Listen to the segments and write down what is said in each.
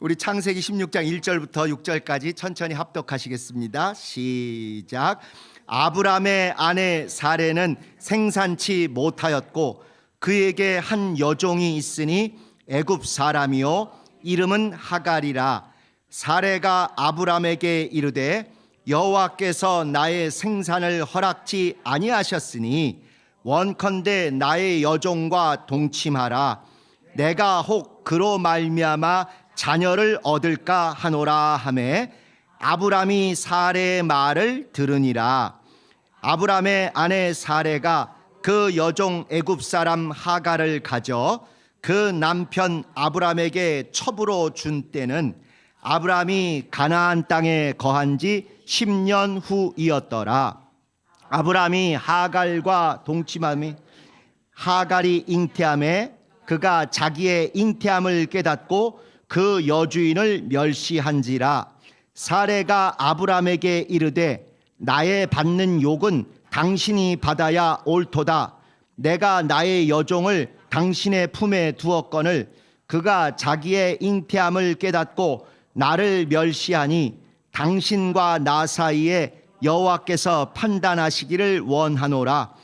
우리 창세기 16장 1절부터 6절까지 천천히 합독하시겠습니다. 시작. 아브람의 아내 사레는 생산치 못하였고 그에게 한 여종이 있으니 애굽 사람이요 이름은 하갈이라. 사레가 아브람에게 이르되 여호와께서 나의 생산을 허락지 아니하셨으니 원컨대 나의 여종과 동침하라. 내가 혹 그로 말미암아 자녀를 얻을까 하노라 하매 아브람이 사레의 말을 들으니라. 아브람의 아내 사레가 그 여종 애굽 사람 하갈을 가져 그 남편 아브람에게 첩으로 준 때는 아브람이 가나안 땅에 거한 지 10년 후이었더라. 아브람이 하갈과 동침함이 하갈이 잉태함에 그가 자기의 잉태함을 깨닫고 그 여주인을 멸시한지라. 사레가 아브람에게 이르되 나의 받는 욕은 당신이 받아야 옳도다. 내가 나의 여종을 당신의 품에 두었거늘 그가 자기의 잉태함을 깨닫고 나를 멸시하니 당신과 나 사이에 여호와께서 판단하시기를 원하노라.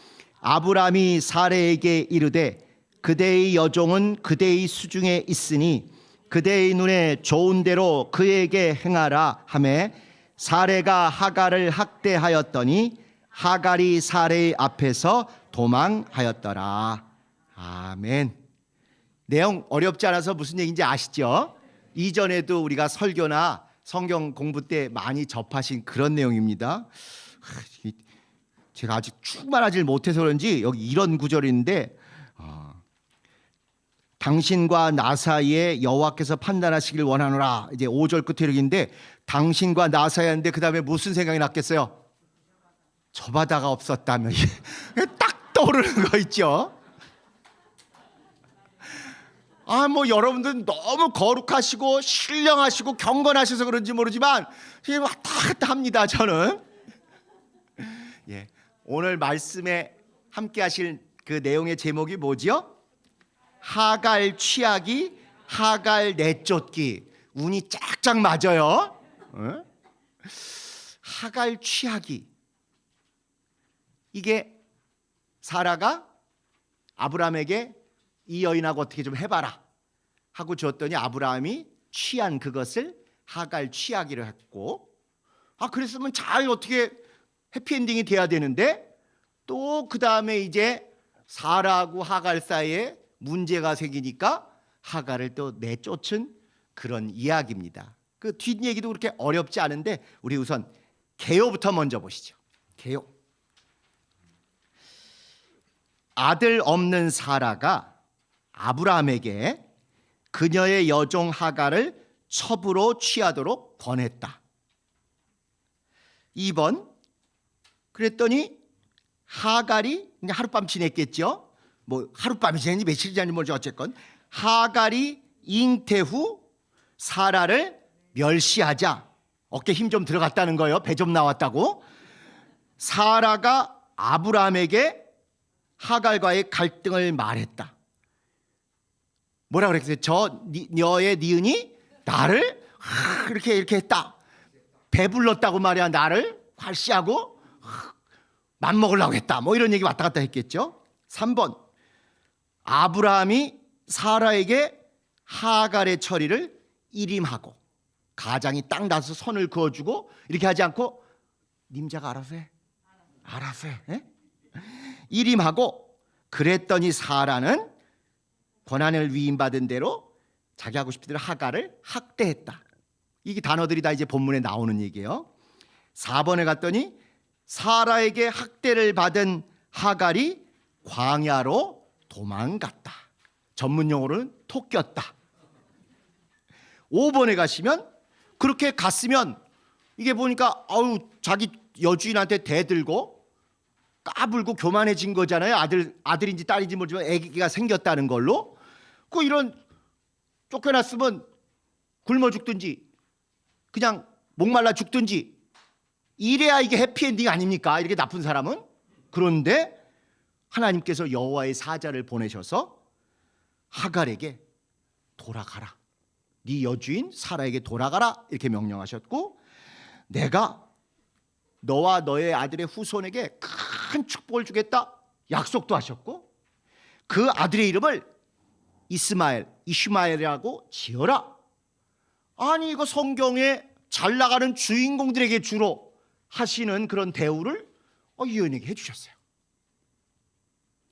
아브람이 사레에게 이르되 그대의 여종은 그대의 수중에 있으니 그대의 눈에 좋은 대로 그에게 행하라 하매 사레가 하갈을 학대하였더니 하갈이 사레의 앞에서 도망하였더라. 아멘. 내용 어렵지 않아서 무슨 얘기인지 아시죠? 이전에도 우리가 설교나 성경 공부 때 많이 접하신 그런 내용입니다. 제가 아직 충만하지 못해서 그런지 여기 이런 구절이 있는데 당신과 나 사이에 여호와께서 판단하시길 원하노라. 이제 5절 끝에 이렇게 있는데 당신과 나 사이에 하는데 그 다음에 무슨 생각이 났겠어요? 저 바다가 없었다면 딱 떠오르는 거 있죠. 여러분들 너무 거룩하시고 신령하시고 경건하셔서 그런지 모르지만 왔다 갔다 합니다. 저는 오늘 말씀에 함께 하실 그 내용의 제목이 뭐지요? 하갈 취하기, 하갈 내쫓기. 운이 짝짝 맞아요. 하갈 취하기. 이게 사라가 아브람에게 이 여인하고 어떻게 좀 해봐라 하고 줬더니 아브라함이 취한 그것을 하갈 취하기로 했고, 그랬으면 잘 어떻게 해피엔딩이 돼야 되는데 또 그 다음에 이제 사라하고 하갈 사이에 문제가 생기니까 하갈을 또 내쫓은 그런 이야기입니다. 그 뒷얘기도 그렇게 어렵지 않은데 우리 우선 개요부터 먼저 보시죠. 개요. 아들 없는 사라가 아브라함에게 그녀의 여종 하갈을 첩으로 취하도록 권했다. 2번, 그랬더니 하갈이 하룻밤 지냈겠죠. 하룻밤이 지냈는지 며칠이 지났는지 모르죠. 어쨌건 하갈이 잉태 후 사라를 멸시하자 어깨 힘 좀 들어갔다는 거예요. 배 좀 나왔다고. 사라가 아브라함에게 하갈과의 갈등을 말했다. 뭐라 그랬어요? 너의 니은이 나를 이렇게 했다. 배불렀다고 말이야. 나를 활시하고 맘먹으려고 했다. 이런 얘기 왔다 갔다 했겠죠. 3번, 아브라함이 사라에게 하갈의 처리를 일임하고 가장이 딱 나서 손을 그어주고 이렇게 하지 않고 님자가 알아서 해. 알아서 해. 일임하고 그랬더니 사라는 권한을 위임받은 대로 자기 하고 싶은 대로 하갈을 학대했다. 이게 단어들이 다 이제 본문에 나오는 얘기예요. 4번에 갔더니 사라에게 학대를 받은 하갈이 광야로 도망갔다. 전문 용어로는 토꼈다. 5번에 가시면 그렇게 갔으면 이게 보니까 자기 여주인한테 대들고 까불고 교만해진 거잖아요. 아들인지 딸인지 모르지만 아기가 생겼다는 걸로. 이런 쫓겨났으면 굶어 죽든지 그냥 목말라 죽든지 이래야 이게 해피엔딩 아닙니까? 이렇게 나쁜 사람은. 그런데 하나님께서 여호와의 사자를 보내셔서 하갈에게 돌아가라. 네 여주인 사라에게 돌아가라 이렇게 명령하셨고, 내가 너와 너의 아들의 후손에게 큰 축복을 주겠다 약속도 하셨고, 그 아들의 이름을 이슈마엘이라고 지어라. 아니 이거 성경에 잘 나가는 주인공들에게 주로 하시는 그런 대우를 이 여인에게 해주셨어요.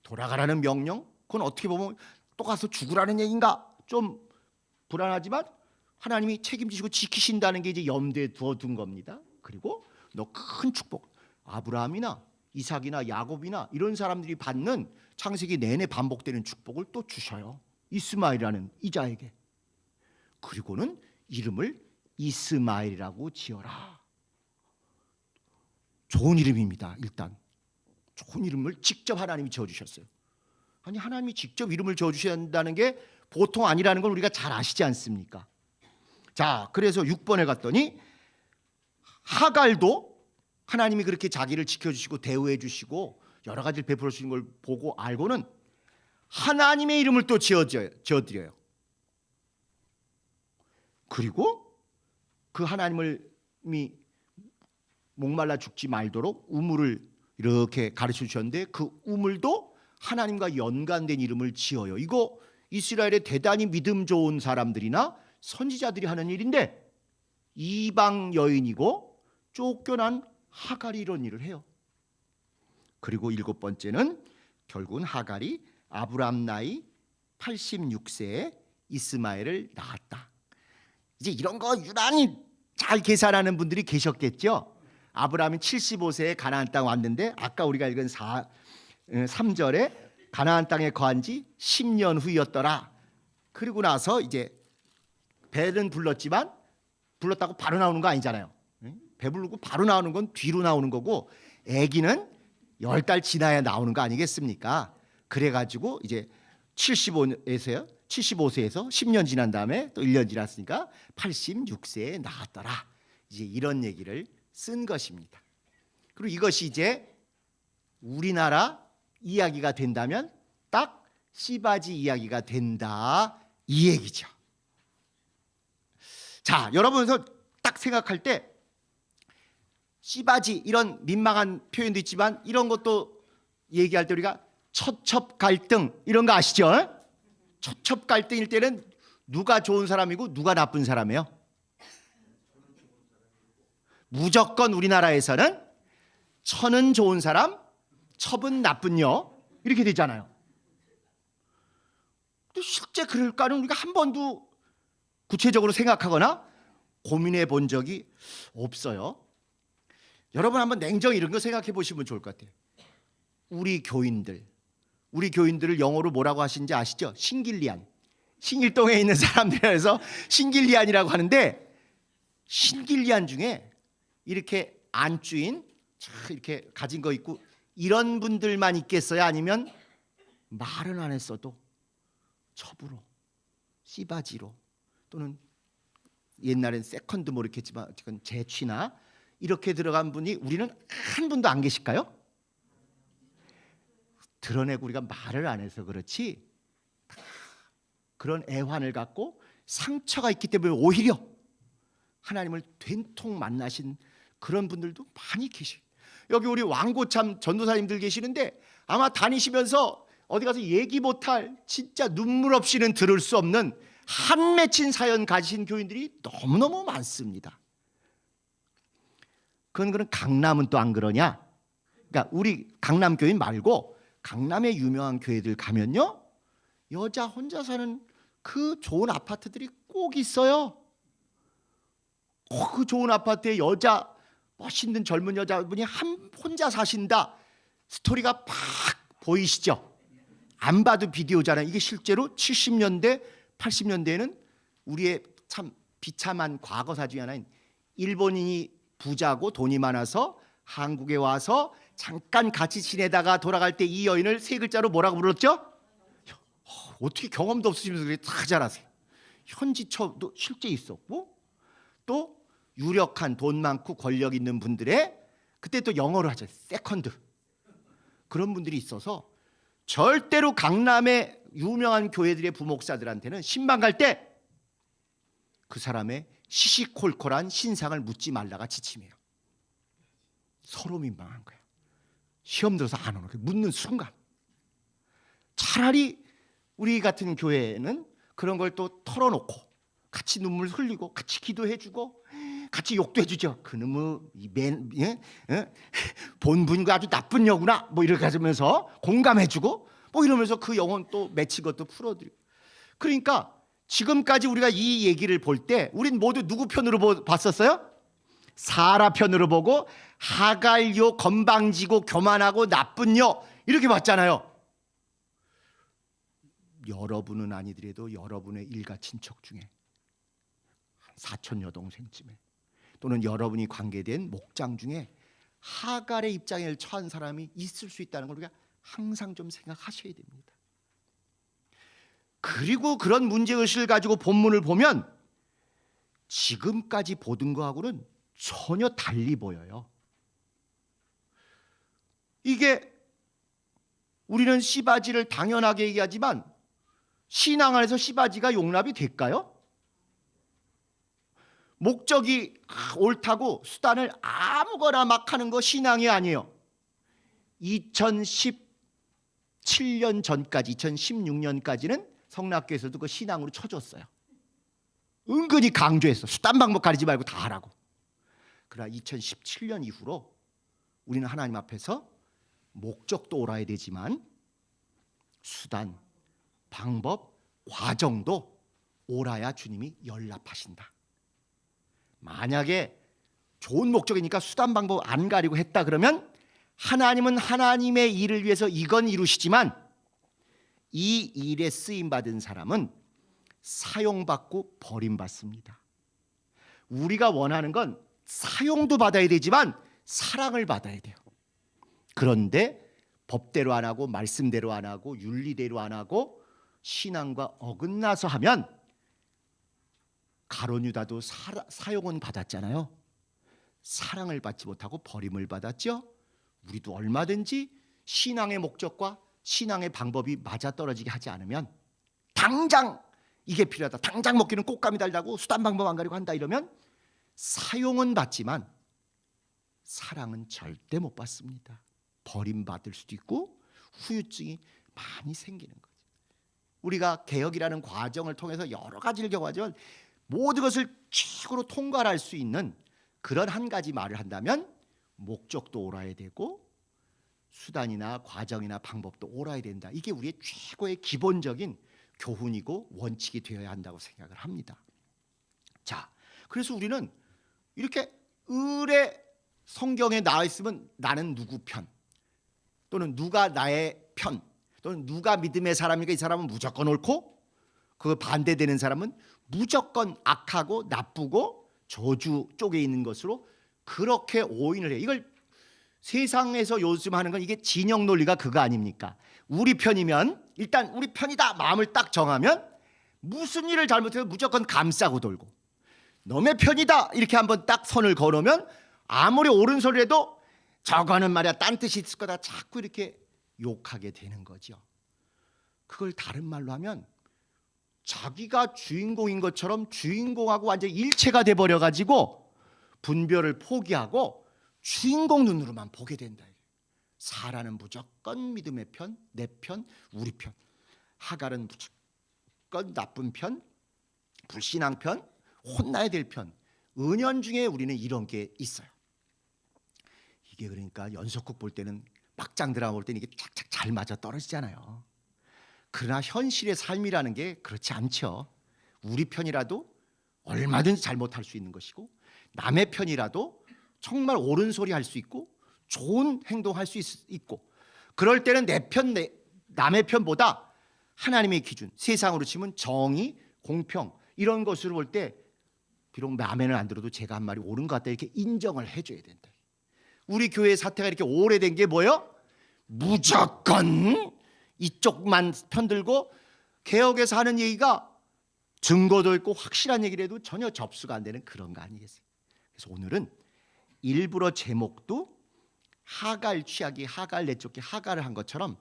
돌아가라는 명령, 그건 어떻게 보면 또 가서 죽으라는 얘기인가 좀 불안하지만 하나님이 책임지시고 지키신다는 게 이제 염두에 두어둔 겁니다. 그리고 너 큰 축복, 아브라함이나 이삭이나 야곱이나 이런 사람들이 받는 창세기 내내 반복되는 축복을 또 주셔요. 이스마엘이라는 이자에게. 그리고는 이름을 이스마엘이라고 지어라. 좋은 이름입니다. 일단 좋은 이름을 직접 하나님이 지어주셨어요. 아니 하나님이 직접 이름을 지어주셔야 한다는 게 보통 아니라는 걸 우리가 잘 아시지 않습니까? 자, 그래서 6번에 갔더니 하갈도 하나님이 그렇게 자기를 지켜주시고 대우해 주시고 여러 가지를 베풀어 주시는 걸 보고 알고는 하나님의 이름을 또 지어드려요. 그리고 그 하나님이 목말라 죽지 말도록 우물을 이렇게 가르쳐 주셨는데 그 우물도 하나님과 연관된 이름을 지어요. 이거 이스라엘의 대단히 믿음 좋은 사람들이나 선지자들이 하는 일인데 이방 여인이고 쫓겨난 하갈이 이런 일을 해요. 그리고 7번째는 결국은 하갈이 아브람 나이 86세에 이스마엘을 낳았다. 이제 이런 거 유난히 잘 계산하는 분들이 계셨겠죠. 아브라함이 75세에 가나안 땅 왔는데 아까 우리가 읽은 3절에 가나안 땅에 거한 지 10년 후였더라. 그리고 나서 이제 배는 불렀지만 불렀다고 바로 나오는 거 아니잖아요. 배 부르고 바로 나오는 건 뒤로 나오는 거고 아기는 10달 지나야 나오는 거 아니겠습니까? 그래가지고 이제 75세에서 10년 지난 다음에 또 1년 지났으니까 86세에 낳았더라. 이제 이런 얘기를 쓴 것입니다. 그리고 이것이 이제 우리나라 이야기가 된다면 딱 시바지 이야기가 된다 이 얘기죠. 자, 여러분서 딱 생각할 때 시바지 이런 민망한 표현도 있지만 이런 것도 얘기할 때 우리가 처첩 갈등 이런 거 아시죠? 처첩 갈등일 때는 누가 좋은 사람이고 누가 나쁜 사람이에요? 무조건 우리나라에서는 처는 좋은 사람, 첩은 나쁜요 이렇게 되잖아요. 근데 실제 그럴까는 우리가 한 번도 구체적으로 생각하거나 고민해 본 적이 없어요. 여러분 한번 냉정히 이런 거 생각해 보시면 좋을 것 같아요. 우리 교인들을 영어로 뭐라고 하시는지 아시죠? 신길리안. 신길동에 있는 사람들에서 신길리안이라고 하는데 신길리안 중에 이렇게 안주인 이렇게 가진 거 있고 이런 분들만 있겠어요? 아니면 말은 안 했어도 첩으로 씨바지로 또는 옛날엔 세컨드 뭐 이렇게 했지만 지금 재취나 이렇게 들어간 분이 우리는 한 분도 안 계실까요? 드러내고 우리가 말을 안 해서 그렇지 그런 애환을 갖고 상처가 있기 때문에 오히려 하나님을 된통 만나신 그런 분들도 많이 계시. 여기 우리 왕고참 전도사님들 계시는데 아마 다니시면서 어디 가서 얘기 못할 진짜 눈물 없이는 들을 수 없는 한 맺힌 사연 가지신 교인들이 너무너무 많습니다. 그런 강남은 또 안 그러냐? 그러니까 우리 강남 교인 말고 강남의 유명한 교회들 가면요 여자 혼자 사는 그 좋은 아파트들이 꼭 있어요. 그 좋은 아파트에 여자 멋있는 젊은 여자분이 혼자 사신다 스토리가 팍 보이시죠? 안 봐도 비디오잖아요. 이게 실제로 70년대 80년대에는 우리의 참 비참한 과거사 중에 하나인 일본인이 부자고 돈이 많아서 한국에 와서 잠깐 같이 지내다가 돌아갈 때 이 여인을 세 글자로 뭐라고 불렀죠? 어떻게 경험도 없으시면서 그렇게 다 잘 아세요. 현지처도 실제 있었고 또 유력한 돈 많고 권력 있는 분들의 그때 또 영어로 하죠. 세컨드. 그런 분들이 있어서 절대로 강남의 유명한 교회들의 부목사들한테는 신방 갈 때 그 사람의 시시콜콜한 신상을 묻지 말라가 지침이에요. 서로 민망한 거예요. 시험 들어서 안 오는 거예요. 묻는 순간. 차라리 우리 같은 교회는 그런 걸 또 털어놓고 같이 눈물 흘리고 같이 기도해주고 같이 욕도 해주죠. 그놈의 본분과 아주 나쁜 여구나 뭐 이렇게 하면서 공감해주고 뭐 이러면서 그 영혼 또 맺힌 것도 풀어드리고. 그러니까 지금까지 우리가 이 얘기를 볼 때 우린 모두 누구 편으로 봤었어요? 사라 편으로 보고 하갈요 건방지고 교만하고 나쁜 여 이렇게 봤잖아요. 여러분은 아니더라도 여러분의 일가 친척 중에 사촌 여동생쯤에 또는 여러분이 관계된 목장 중에 하갈의 입장에 처한 사람이 있을 수 있다는 걸 우리가 항상 좀 생각하셔야 됩니다. 그리고 그런 문제의식을 가지고 본문을 보면 지금까지 보던 거하고는 전혀 달리 보여요. 이게 우리는 씨바지를 당연하게 얘기하지만 신앙 안에서 씨바지가 용납이 될까요? 목적이 옳다고 수단을 아무거나 막 하는 거 신앙이 아니에요. 2017년 전까지 2016년까지는 성락교에서도 그 신앙으로 쳐줬어요. 은근히 강조했어. 수단 방법 가리지 말고 다 하라고. 그러나 2017년 이후로 우리는 하나님 앞에서 목적도 옳아야 되지만 수단, 방법, 과정도 옳아야 주님이 연락하신다. 만약에 좋은 목적이니까 수단 방법 안 가리고 했다 그러면 하나님은 하나님의 일을 위해서 이건 이루시지만 이 일에 쓰임받은 사람은 사용받고 버림받습니다. 우리가 원하는 건 사용도 받아야 되지만 사랑을 받아야 돼요. 그런데 법대로 안 하고 말씀대로 안 하고 윤리대로 안 하고 신앙과 어긋나서 하면 가룟 유다도 사용은 받았잖아요. 사랑을 받지 못하고 버림을 받았죠. 우리도 얼마든지 신앙의 목적과 신앙의 방법이 맞아떨어지게 하지 않으면 당장 이게 필요하다. 당장 먹기는 꽃감이 달다고 수단 방법 안 가리고 한다 이러면 사용은 받지만 사랑은 절대 못 받습니다. 버림받을 수도 있고 후유증이 많이 생기는 거죠. 우리가 개혁이라는 과정을 통해서 여러 가지를 경험하지만 모든 것을 최고로 통과할 수 있는 그런 한 가지 말을 한다면 목적도 옳아야 되고 수단이나 과정이나 방법도 옳아야 된다. 이게 우리의 최고의 기본적인 교훈이고 원칙이 되어야 한다고 생각을 합니다. 자, 그래서 우리는 이렇게 을의 성경에 나와 있으면 나는 누구 편 또는 누가 나의 편 또는 누가 믿음의 사람이니까 이 사람은 무조건 옳고 그 반대되는 사람은 무조건 악하고 나쁘고 저주 쪽에 있는 것으로 그렇게 오인을 해요. 이걸 세상에서 요즘 하는 건 이게 진영 논리가 그거 아닙니까? 우리 편이면 일단 우리 편이다 마음을 딱 정하면 무슨 일을 잘못해도 무조건 감싸고 돌고 너의 편이다 이렇게 한번 딱 선을 걸으면 아무리 옳은 소리를 해도 저거는 말이야 딴 뜻이 있을 거다 자꾸 이렇게 욕하게 되는 거죠. 그걸 다른 말로 하면 자기가 주인공인 것처럼 주인공하고 완전히 일체가 돼버려가지고 분별을 포기하고 주인공 눈으로만 보게 된다. 사라는 무조건 믿음의 편, 내 편, 우리 편. 하갈은 무조건 나쁜 편, 불신앙 편, 혼나야 될 편. 은연중에 우리는 이런 게 있어요. 이게 그러니까 연속극 볼 때는 막장 드라마 볼 때는 이게 착착 잘 맞아 떨어지잖아요. 그러나 현실의 삶이라는 게 그렇지 않죠. 우리 편이라도 얼마든지 잘못할 수 있는 것이고 남의 편이라도 정말 옳은 소리 할 수 있고 좋은 행동할 수 있고 그럴 때는 내 편, 남의 편보다 하나님의 기준, 세상으로 치면 정의, 공평 이런 것으로 볼 때 비록 마음에는 안 들어도 제가 한 말이 옳은 것 같다 이렇게 인정을 해줘야 된다. 우리 교회의 사태가 이렇게 오래된 게 뭐예요? 무조건 이쪽만 편들고 개혁에서 하는 얘기가 증거도 있고 확실한 얘기를 해도 전혀 접수가 안 되는 그런 거 아니겠어요? 그래서 오늘은 일부러 제목도 하갈 취하기, 하갈 내쫓기, 하갈을 한 것처럼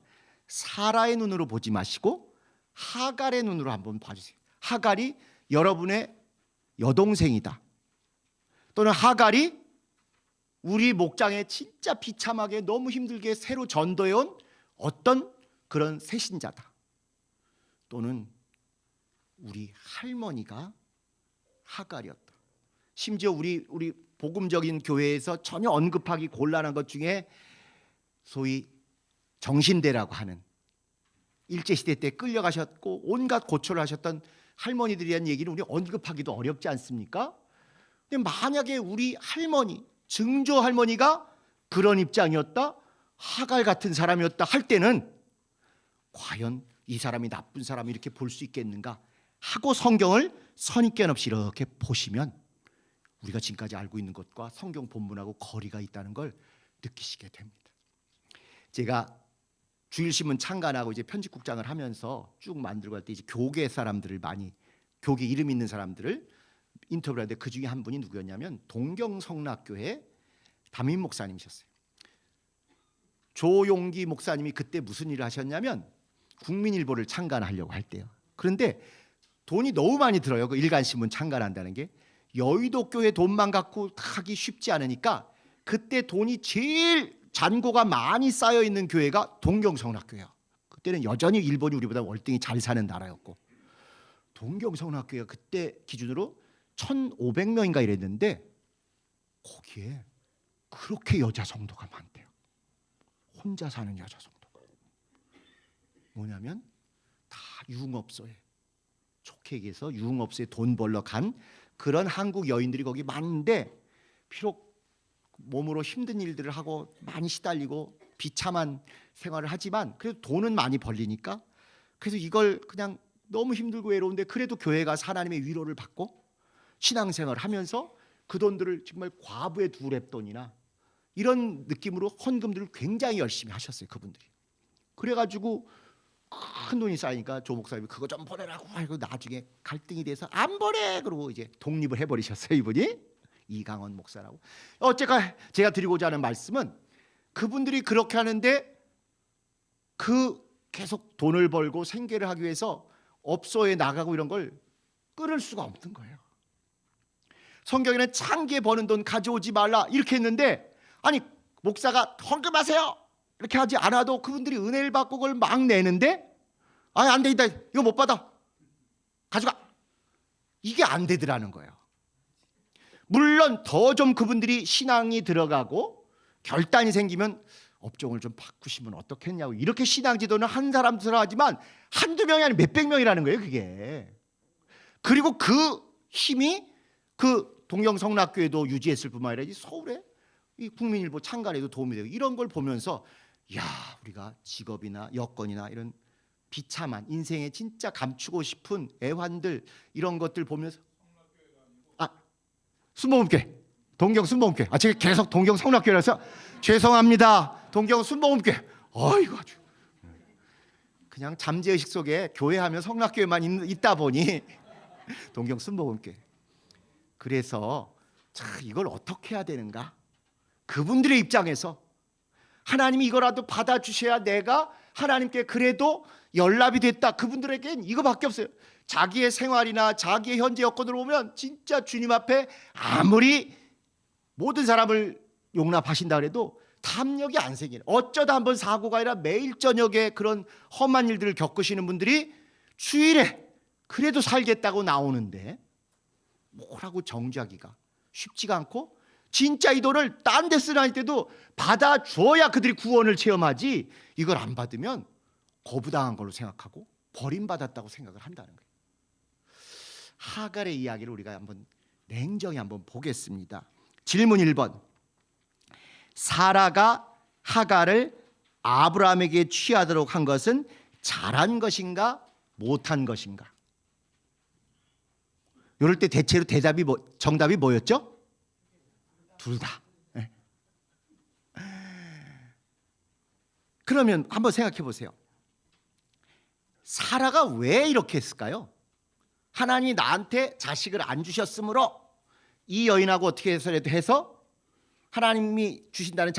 사라의 눈으로 보지 마시고 하갈의 눈으로 한번 봐주세요. 하갈이 여러분의 여동생이다. 또는 하갈이 우리 목장에 진짜 비참하게 너무 힘들게 새로 전도해온 어떤 그런 새신자다. 또는 우리 할머니가 하갈이었다. 심지어 우리 복음적인 교회에서 전혀 언급하기 곤란한 것 중에 소위 정신대라고 하는 일제시대 때 끌려가셨고 온갖 고초를 하셨던 할머니들에 대한 얘기는 우리 언급하기도 어렵지 않습니까? 근데 만약에 우리 할머니, 증조 할머니가 그런 입장이었다, 하갈 같은 사람이었다 할 때는 과연 이 사람이 나쁜 사람이 이렇게 볼 수 있겠는가 하고 성경을 선입견 없이 이렇게 보시면 우리가 지금까지 알고 있는 것과 성경 본문하고 거리가 있다는 걸 느끼시게 됩니다. 제가 주일신문 창간하고 이제 편집국장을 하면서 쭉 만들고 할 때 이제 교계 사람들을 많이, 교계 이름 있는 사람들을 인터뷰를 하는데 그 중에 한 분이 누구였냐면 동경성락교회 담임 목사님이셨어요. 조용기 목사님이 그때 무슨 일을 하셨냐면 국민일보를 창간하려고 할 때요. 그런데 돈이 너무 많이 들어요. 그 일간신문 창간한다는 게 여의도 교회 돈만 갖고 하기 쉽지 않으니까 그때 돈이 제일 잔고가 많이 쌓여 있는 교회가 동경성락교회예요. 그때는 여전히 일본이 우리보다 월등히 잘 사는 나라였고 동경성락교회가 그때 기준으로 1,500명인가 이랬는데 거기에 그렇게 여자 성도가 많대요. 혼자 사는 여자 성도가. 뭐냐면 다 유흥업소에, 좋게 얘기해서 유흥업소에 돈 벌러 간 그런 한국 여인들이 거기 많은데 비록 몸으로 힘든 일들을 하고 많이 시달리고 비참한 생활을 하지만 그래도 돈은 많이 벌리니까 그래서 이걸 그냥 너무 힘들고 외로운데 그래도 교회 가서 하나님의 위로를 받고 신앙생활을 하면서 그 돈들을 정말 과부의 두 랩돈이나 이런 느낌으로 헌금들을 굉장히 열심히 하셨어요. 그분들이. 그래가지고 큰 돈이 쌓이니까 조 목사님이 그거 좀 보내라고 하고 나중에 갈등이 돼서 안 보내 그러고 이제 독립을 해버리셨어요. 이분이 이강원 목사라고. 어쨌건 제가 드리고자 하는 말씀은 그분들이 그렇게 하는데 그 계속 돈을 벌고 생계를 하기 위해서 업소에 나가고 이런 걸 끊을 수가 없는 거예요. 성경에는 창기에 버는 돈 가져오지 말라 이렇게 했는데 아니 목사가 헌금하세요 이렇게 하지 않아도 그분들이 은혜를 받고 그걸 막 내는데 아니 안 되겠다 이거 못 받아 가져가 이게 안 되더라는 거예요. 물론 더 좀 그분들이 신앙이 들어가고 결단이 생기면 업종을 좀 바꾸시면 어떻겠냐고 이렇게 신앙 지도는 한 사람 들어가지만 한두 명이 아니라 몇백 명이라는 거예요. 그게. 그리고 그 힘이 그 동경성락교회도 유지했을 뿐만 아니라 서울에 이 국민일보 창간에도 도움이 되고 이런 걸 보면서 야 우리가 직업이나 여건이나 이런 비참한 인생에 진짜 감추고 싶은 애환들 이런 것들 보면서 순복음교회 동경 순복음교회 제가 계속 동경 성락교회라서 죄송합니다. 동경 순복음교회 이거 아주 그냥 잠재의식 속에 교회하면 성락교회만 있다 보니 동경 순복음교회. 그래서 참 이걸 어떻게 해야 되는가 그분들의 입장에서 하나님이 이거라도 받아주셔야 내가 하나님께 그래도 연락이 됐다. 그분들에겐 이거밖에 없어요. 자기의 생활이나 자기의 현재 여건으로 보면 진짜 주님 앞에 아무리 모든 사람을 용납하신다 그래도 탐욕이 안 생기는 어쩌다 한번 사고가 아니라 매일 저녁에 그런 험한 일들을 겪으시는 분들이 주일에 그래도 살겠다고 나오는데 뭐라고 정죄하기가 쉽지가 않고 진짜 이 돈을 딴 데 쓰려 할 때도 받아줘야 그들이 구원을 체험하지 이걸 안 받으면 거부당한 걸로 생각하고 버림받았다고 생각을 한다는 거예요. 하갈의 이야기를 우리가 한번 냉정히 한번 보겠습니다. 질문 1번. 사라가 하갈을 아브라함에게 취하도록 한 것은 잘한 것인가 못한 것인가? 이럴 때 대체로 정답이 뭐였죠? 둘 다. 네. 그러면 한번 생각해 보세요. 사라가 왜 이렇게 했을까요? 하나님이 나한테 자식을 안 주셨으므로 이 여인하고 어떻게 해서 하나님이 주신다는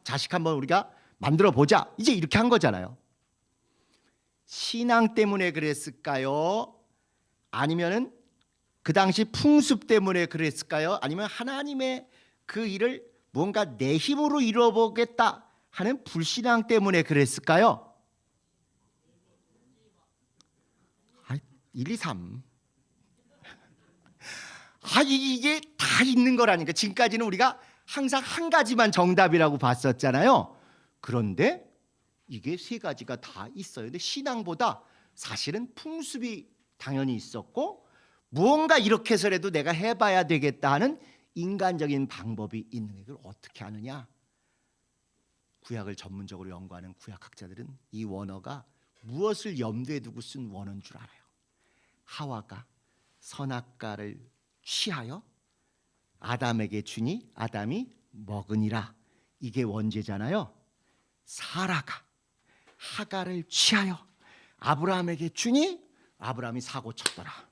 자식 한번 우리가 만들어 보자. 이제 이렇게 한 거잖아요. 신앙 때문에 그랬을까요? 아니면은 그 당시 풍습 때문에 그랬을까요? 아니면 하나님의 그 일을 뭔가 내 힘으로 이루어보겠다 하는 불신앙 때문에 그랬을까요? 1, 2, 3. 이게 다 있는 거라니까. 지금까지는 우리가 항상 한 가지만 정답이라고 봤었잖아요. 그런데 이게 세 가지가 다 있어요. 근데 신앙보다 사실은 풍습이 당연히 있었고, 무언가 이렇게 해서라도 내가 해봐야 되겠다 하는 인간적인 방법이 있는 걸 어떻게 하느냐? 구약을 전문적으로 연구하는 구약학자들은 이 원어가 무엇을 염두에 두고 쓴 원어인 줄 알아요. 하와가 선악과를 취하여 아담에게 주니 아담이 먹으니라. 이게 원제잖아요. 사라가 하갈을 취하여 아브라함에게 주니 아브라함이 사고 쳤더라.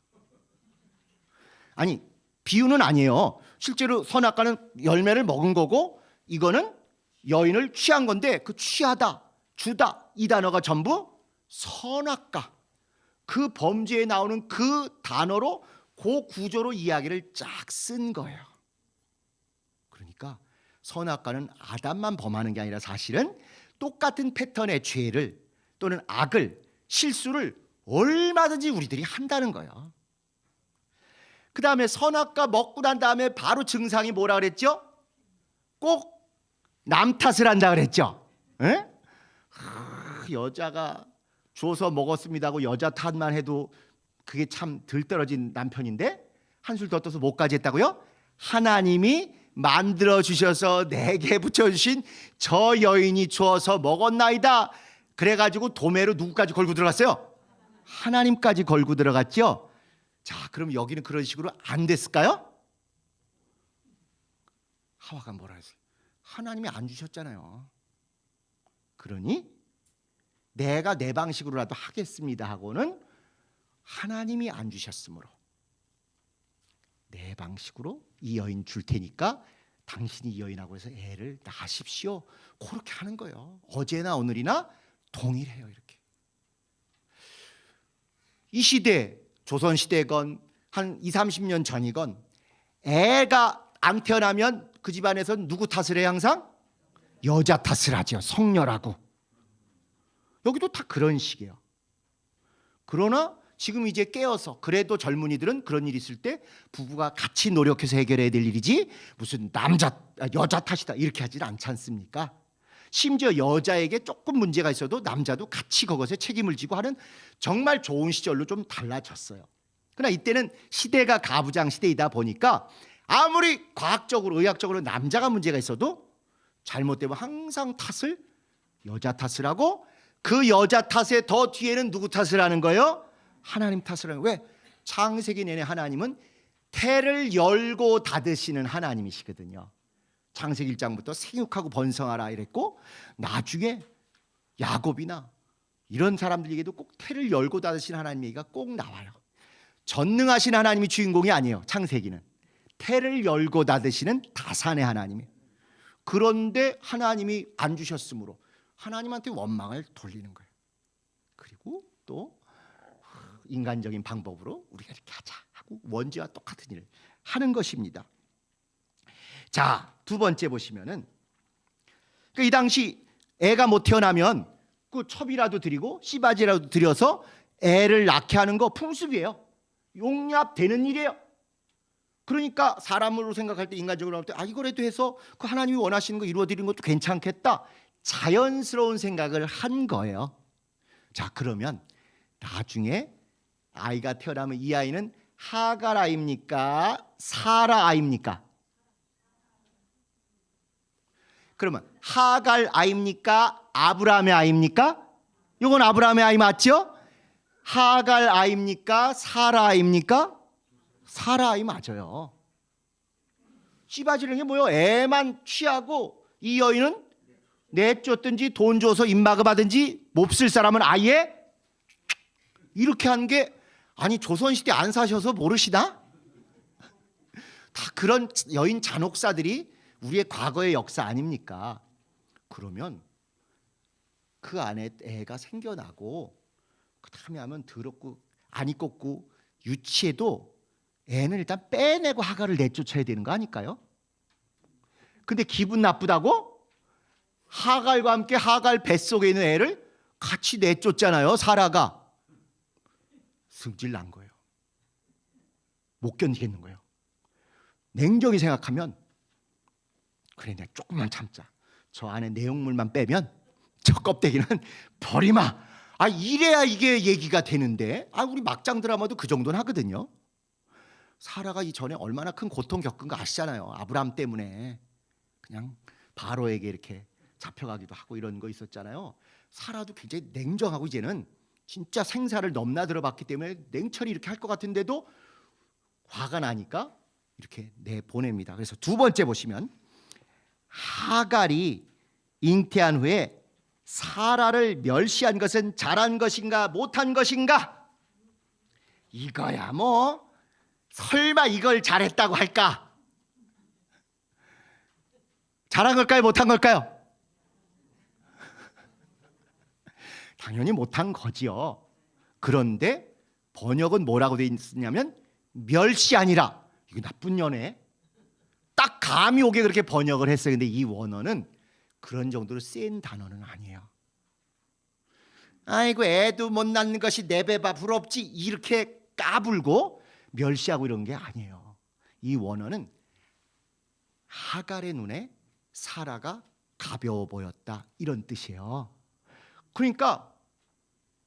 아니, 비유는 아니에요. 실제로 선악과는 열매를 먹은 거고, 이거는 여인을 취한 건데, 그 취하다, 주다 이 단어가 전부 선악과, 그 범죄에 나오는 그 단어로 그 구조로 이야기를 쫙 쓴 거예요. 그러니까 선악과는 아담만 범하는 게 아니라 사실은 똑같은 패턴의 죄를 또는 악을, 실수를 얼마든지 우리들이 한다는 거예요. 그 다음에 선악과 먹고 난 다음에 바로 증상이 뭐라 그랬죠? 꼭 남 탓을 한다 그랬죠. 에? 여자가 줘서 먹었습니다 하고 여자 탓만 해도 그게 참 들떨어진 남편인데 한술 더 떠서 뭐까지 했다고요? 하나님이 만들어 주셔서 내게 붙여주신 저 여인이 주어서 먹었나이다. 그래가지고 도매로 누구까지 걸고 들어갔어요? 하나님까지 걸고 들어갔죠. 자, 그럼 여기는 그런 식으로 안 됐을까요? 하와가 뭐라 했어요? 하나님이 안 주셨잖아요. 그러니 내가 내 방식으로라도 하겠습니다 하고는 하나님이 안 주셨으므로 내 방식으로 이 여인 줄 테니까 당신이 이 여인하고 해서 애를 낳으십시오. 그렇게 하는 거예요. 어제나 오늘이나 동일해요. 이렇게. 이 시대, 조선시대건 한 20, 30년 전이건 애가 안 태어나면 그 집안에서 누구 탓을 해요? 항상 여자 탓을 하죠. 성녀라고. 여기도 다 그런 식이에요. 그러나 지금 이제 깨어서 그래도 젊은이들은 그런 일이 있을 때 부부가 같이 노력해서 해결해야 될 일이지 무슨 여자 탓이다 이렇게 하지는 않지 않습니까? 심지어 여자에게 조금 문제가 있어도 남자도 같이 그것에 책임을 지고 하는 정말 좋은 시절로 좀 달라졌어요. 그러나 이때는 시대가 가부장 시대이다 보니까 아무리 과학적으로 의학적으로 남자가 문제가 있어도 잘못되면 항상 여자 탓을 하고 그 여자 탓에 더 뒤에는 누구 탓을 하는 거예요? 하나님 탓을 하는 거예요. 왜? 창세기 내내 하나님은 태를 열고 닫으시는 하나님이시거든요. 창세기 1장부터 생육하고 번성하라 이랬고 나중에 야곱이나 이런 사람들에게도 꼭 태를 열고 닫으시는 하나님 얘기가 꼭 나와요. 전능하신 하나님이 주인공이 아니에요. 창세기는 태를 열고 닫으시는 다산의 하나님이에요. 그런데 하나님이 안 주셨으므로 하나님한테 원망을 돌리는 거예요. 그리고 또 인간적인 방법으로 우리가 이렇게 하자 하고 원죄와 똑같은 일을 하는 것입니다. 자, 두 번째 보시면은 이 당시 애가 못 태어나면 그 첩이라도 드리고 씨바지라도 드려서 애를 낳게 하는 거 풍습이에요. 용납되는 일이에요. 그러니까 사람으로 생각할 때 인간적으로 할 때 이거라도 해서 그 하나님이 원하시는 거 이루어드리는 것도 괜찮겠다. 자연스러운 생각을 한 거예요. 자, 그러면 나중에 아이가 태어나면 이 아이는 하갈 아이입니까? 사라 아이입니까? 그러면 하갈 아이입니까? 아브라함의 아이입니까? 이건 아브라함의 아이 맞죠? 하갈 아이입니까? 사라 아이입니까? 사라 아이 맞아요. 씨바지라는 게 뭐예요? 애만 취하고 이 여인은 내쫓든지 돈 줘서 입마금 하든지 몹쓸 사람은 아예 이렇게 하는 게 아니 조선시대 안 사셔서 모르시나? 다 그런 여인 잔혹사들이 우리의 과거의 역사 아닙니까? 그러면 그 안에 애가 생겨나고 그 다음에 하면 더럽고 안 입고 유치해도 애는 일단 빼내고 하갈을 내쫓아야 되는 거 아닐까요? 근데 기분 나쁘다고 하갈과 함께 하갈 뱃속에 있는 애를 같이 내쫓잖아요. 사라가. 승질 난 거예요. 못 견디겠는 거예요. 냉정히 생각하면 그래, 내가 조금만 참자. 저 안에 내용물만 빼면 저 껍데기는 버리마. 이래야 이게 얘기가 되는데, 우리 막장 드라마도 그 정도는 하거든요. 사라가 이전에 얼마나 큰 고통 겪은 거 아시잖아요. 아브라함 때문에 그냥 바로에게 이렇게 잡혀가기도 하고 이런 거 있었잖아요. 사라도 굉장히 냉정하고 이제는 진짜 생사를 넘나들어 봤기 때문에 냉철히 이렇게 할 것 같은데도 화가 나니까 이렇게 내보냅니다. 그래서 두 번째 보시면 하갈이 잉태한 후에 사라를 멸시한 것은 잘한 것인가 못한 것인가? 이거야 뭐 설마 이걸 잘했다고 할까? 잘한 걸까요? 못한 걸까요? 당연히 못한 거지요. 그런데 번역은 뭐라고 돼 있냐면 멸시 아니라, 이거 나쁜 년에 딱 감이 오게 그렇게 번역을 했어요. 근데 이 원어는 그런 정도로 센 단어는 아니에요. 아이고 애도 못 낳는 것이 내 배바 부럽지, 이렇게 까불고 멸시하고 이런 게 아니에요. 이 원어는 하갈의 눈에 사라가 가벼워 보였다, 이런 뜻이에요. 그러니까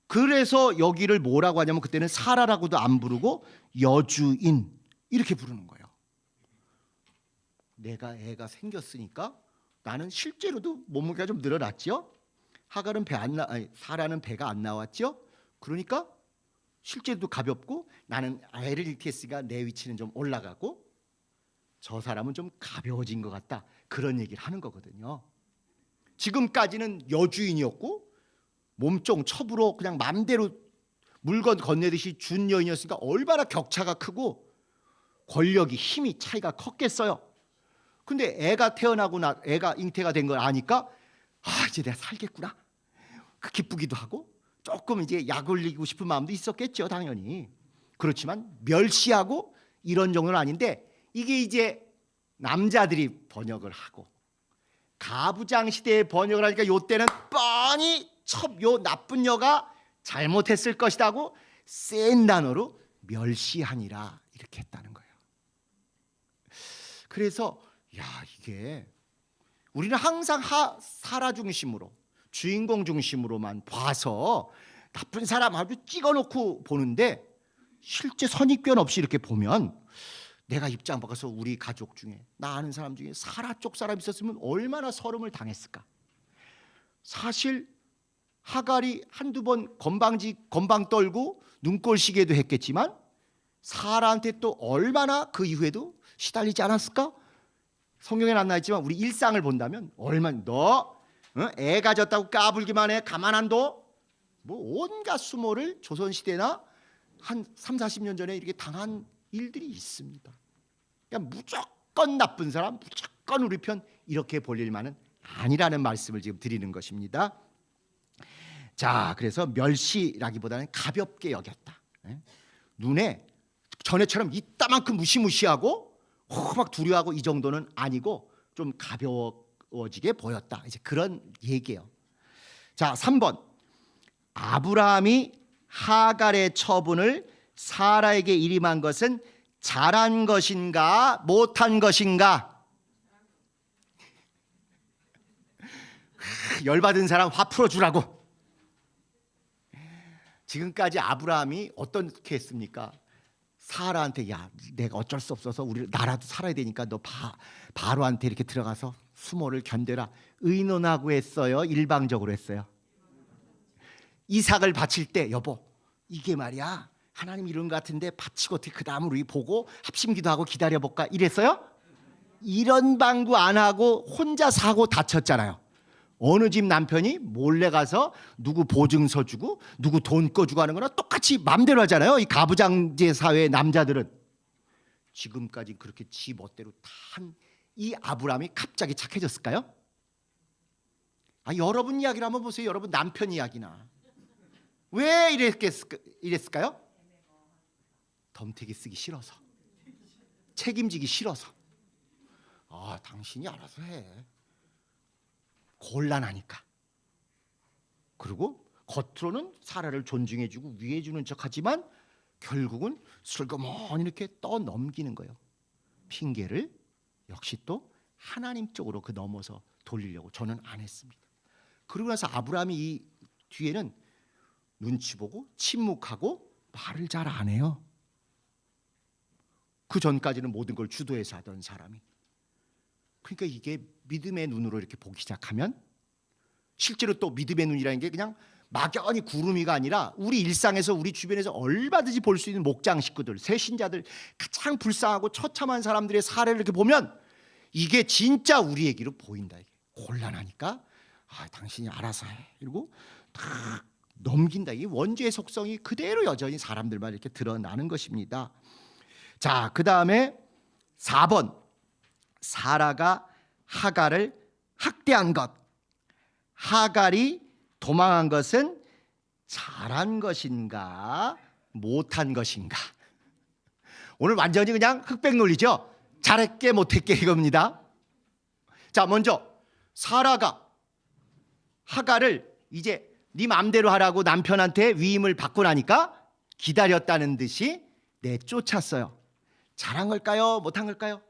그래서 여기를 뭐라고 하냐면 그때는 사라라고도 안 부르고 여주인 이렇게 부르는 거예요. 내가 애가 생겼으니까 나는 실제로도 몸무게가 좀 늘어났죠. 하갈은 사라는 배가 안 나왔죠. 그러니까 실제로도 가볍고 나는 애를 잃게 했으니까 내 위치는 좀 올라가고 저 사람은 좀 가벼워진 것 같다, 그런 얘기를 하는 거거든요. 지금까지는 여주인이었고 몸종 첩으로 그냥 맘대로 물건 건네듯이 준 여인이었으니까 얼마나 격차가 크고 권력이 힘이 차이가 컸겠어요. 근데 애가 태어나고 애가 잉태가 된 걸 아니까 이제 내가 살겠구나, 기쁘기도 하고 조금 이제 약 올리고 싶은 마음도 있었겠죠, 당연히. 그렇지만 멸시하고 이런 정도는 아닌데, 이게 이제 남자들이 번역을 하고 가부장 시대에 번역을 하니까 요때는 뻔히 요 나쁜 여가 잘못했을 것이라고 센 단어로 멸시하니라 이렇게 했다는 거예요. 그래서 이게 우리는 항상 사라 중심으로, 주인공 중심으로만 봐서 나쁜 사람 아주 찍어놓고 보는데, 실제 선입견 없이 이렇게 보면 내가 입장 바꿔서 우리 가족 중에 나 아는 사람 중에 사라 쪽 사람 있었으면 얼마나 서름을 당했을까. 사실 하갈이 한두 번 건방 떨고 눈꼴 시계도 했겠지만 사라한테 또 얼마나 그 이후에도 시달리지 않았을까? 성경에는 안 나있지만 우리 일상을 본다면 얼마나 애 가졌다고 까불기만 해 가만 안 둬? 뭐 온갖 수모를 조선시대나 한 30-40년 전에 이렇게 당한 일들이 있습니다. 그러니까 무조건 나쁜 사람, 무조건 우리 편, 이렇게 볼 일만은 아니라는 말씀을 지금 드리는 것입니다. 자, 그래서 멸시라기보다는 가볍게 여겼다. 눈에 전에처럼 이따만큼 무시무시하고 막 두려워하고 이 정도는 아니고 좀 가벼워지게 보였다, 이제 그런 얘기예요. 자, 3번. 아브라함이 하갈의 처분을 사라에게 일임한 것은 잘한 것인가 못한 것인가? 열받은 사람 화 풀어주라고. 지금까지 아브라함이 어떻게 했습니까? 사라한테 내가 어쩔 수 없어서 우리 나라도 살아야 되니까 너 바로한테 이렇게 들어가서 수모를 견뎌라, 의논하고 했어요, 일방적으로 했어요? 이삭을 바칠 때 여보 이게 말이야 하나님 이런 것 같은데 바치고 어떻게 그 다음을 우리 보고 합심기도 하고 기다려볼까 이랬어요? 이런 방구 안 하고 혼자 사고 다쳤잖아요. 어느 집 남편이 몰래 가서 누구 보증서 주고 누구 돈 꺼주고 하는 거나 똑같이 맘대로 하잖아요. 이 가부장제 사회의 남자들은. 지금까지 그렇게 지 멋대로 탄 이 아브라함이 갑자기 착해졌을까요? 여러분 이야기를 한번 보세요. 여러분 남편 이야기나. 왜 이랬을까요? 덤태기 쓰기 싫어서. 책임지기 싫어서. 당신이 알아서 해. 곤란하니까. 그리고 겉으로는 사라를 존중해주고 위해주는 척하지만 결국은 슬그머니 이렇게 떠넘기는 거예요. 핑계를 역시 또 하나님 쪽으로 그 넘어서 돌리려고 저는 안 했습니다. 그러고 나서 아브라함이 이 뒤에는 눈치 보고 침묵하고 말을 잘 안 해요. 그 전까지는 모든 걸 주도해서 하던 사람이. 그러니까 이게 믿음의 눈으로 이렇게 보기 시작하면 실제로 또 믿음의 눈이라는 게 그냥 막연히 구름이가 아니라 우리 일상에서 우리 주변에서 얼마든지 볼 수 있는 목장 식구들, 새신자들, 가장 불쌍하고 처참한 사람들의 사례를 이렇게 보면 이게 진짜 우리에게로 보인다. 이게 곤란하니까 당신이 알아서 해. 그리고 다 넘긴다. 이 원죄의 속성이 그대로 여전히 사람들만 이렇게 드러나는 것입니다. 자, 그 다음에 4번 사라가 하갈을 학대한 것. 하갈이 도망한 것은 잘한 것인가 못한 것인가? 오늘 완전히 그냥 흑백 논리죠. 잘했게 못했게 이겁니다. 자, 먼저 사라가 하갈을 이제 네 맘대로 하라고 남편한테 위임을 받고 나니까 기다렸다는 듯이 내쫓았어요. 잘한 걸까요? 못한 걸까요?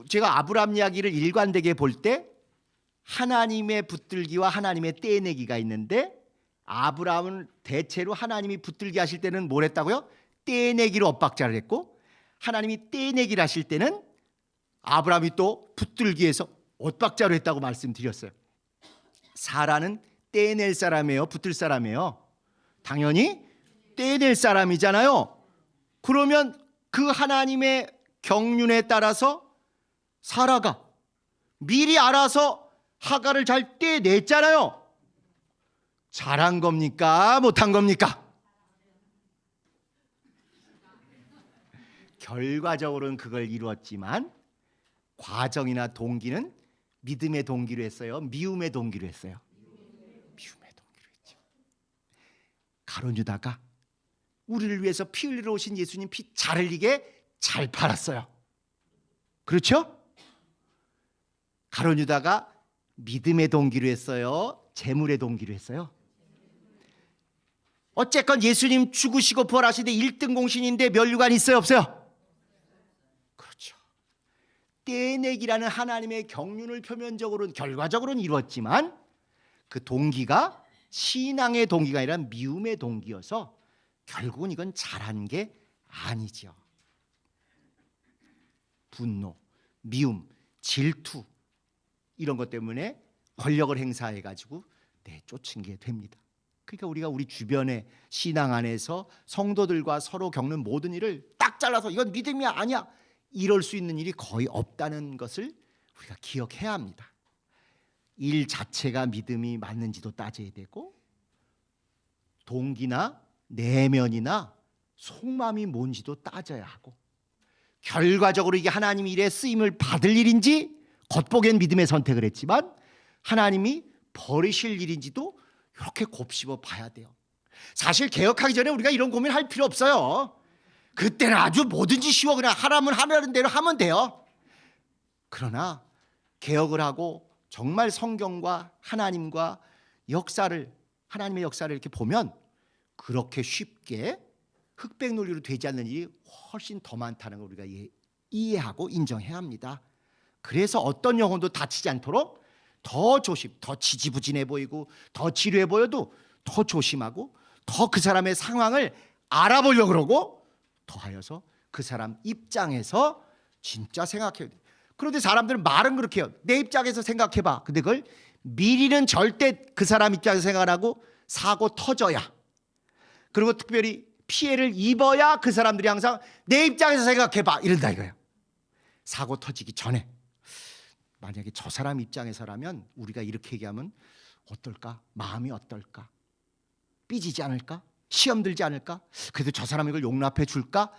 제가 아브라함 이야기를 일관되게 볼 때 하나님의 붙들기와 하나님의 떼내기가 있는데 아브라함은 대체로 하나님이 붙들기 하실 때는 뭘 했다고요? 떼내기로 엇박자를 했고 하나님이 떼내기를 하실 때는 아브라함이 또 붙들기에서 엇박자로 했다고 말씀드렸어요. 사라는 떼낼 사람이에요? 붙들 사람이에요? 당연히 떼낼 사람이잖아요. 그러면 그 하나님의 경륜에 따라서 사라가 미리 알아서 하갈을 잘 떼냈잖아요. 잘한 겁니까? 못한 겁니까? 결과적으로는 그걸 이루었지만 과정이나 동기는 믿음의 동기로 했어요? 미움의 동기로 했어요? 미움의 동기로 했죠. 가룟 유다가 우리를 위해서 피 흘리러 오신 예수님 피 잘 흘리게 잘 팔았어요. 그렇죠? 가룟 유다가 믿음의 동기로 했어요? 재물의 동기로 했어요? 어쨌건 예수님 죽으시고 부활하시는데 1등 공신인데 면류관 있어요? 없어요? 그렇죠. 떼내기라는 하나님의 경륜을 표면적으로는 결과적으로는 이루었지만 그 동기가 신앙의 동기가 아니라 미움의 동기여서 결국은 이건 잘한 게 아니죠. 분노, 미움, 질투 이런 것 때문에 권력을 행사해가지고 내쫓은 게 됩니다. 그러니까 우리가 우리 주변의 신앙 안에서 성도들과 서로 겪는 모든 일을 딱 잘라서 이건 믿음이야 아니야 이럴 수 있는 일이 거의 없다는 것을 우리가 기억해야 합니다. 일 자체가 믿음이 맞는지도 따져야 되고 동기나 내면이나 속마음이 뭔지도 따져야 하고 결과적으로 이게 하나님 일에 쓰임을 받을 일인지 겉보기엔 믿음의 선택을 했지만 하나님이 버리실 일인지도 이렇게 곱씹어 봐야 돼요. 사실 개혁하기 전에 우리가 이런 고민할 필요 없어요. 그때는 아주 뭐든지 쉬워 그냥 하라면 하라는 대로 하면 돼요. 그러나 개혁을 하고 정말 성경과 하나님과 역사를 하나님의 역사를 이렇게 보면 그렇게 쉽게 흑백 논리로 되지 않는 일이 훨씬 더 많다는 걸 우리가 이해하고 인정해야 합니다. 그래서 어떤 영혼도 다치지 않도록 더 조심, 더 지지부진해 보이고 더 지루해 보여도 더 조심하고 더 그 사람의 상황을 알아보려고 그러고 더하여서 그 사람 입장에서 진짜 생각해야 돼. 그런데 사람들은 말은 그렇게 해요. 내 입장에서 생각해봐. 근데 그걸 미리는 절대 그 사람 입장에서 생각을 하고 사고 터져야 그리고 특별히 피해를 입어야 그 사람들이 항상 내 입장에서 생각해봐 이런다 이거예요. 사고 터지기 전에 만약에 저 사람 입장에서라면 우리가 이렇게 얘기하면 어떨까? 마음이 어떨까? 삐지지 않을까? 시험 들지 않을까? 그래도 저 사람이 이걸 용납해 줄까?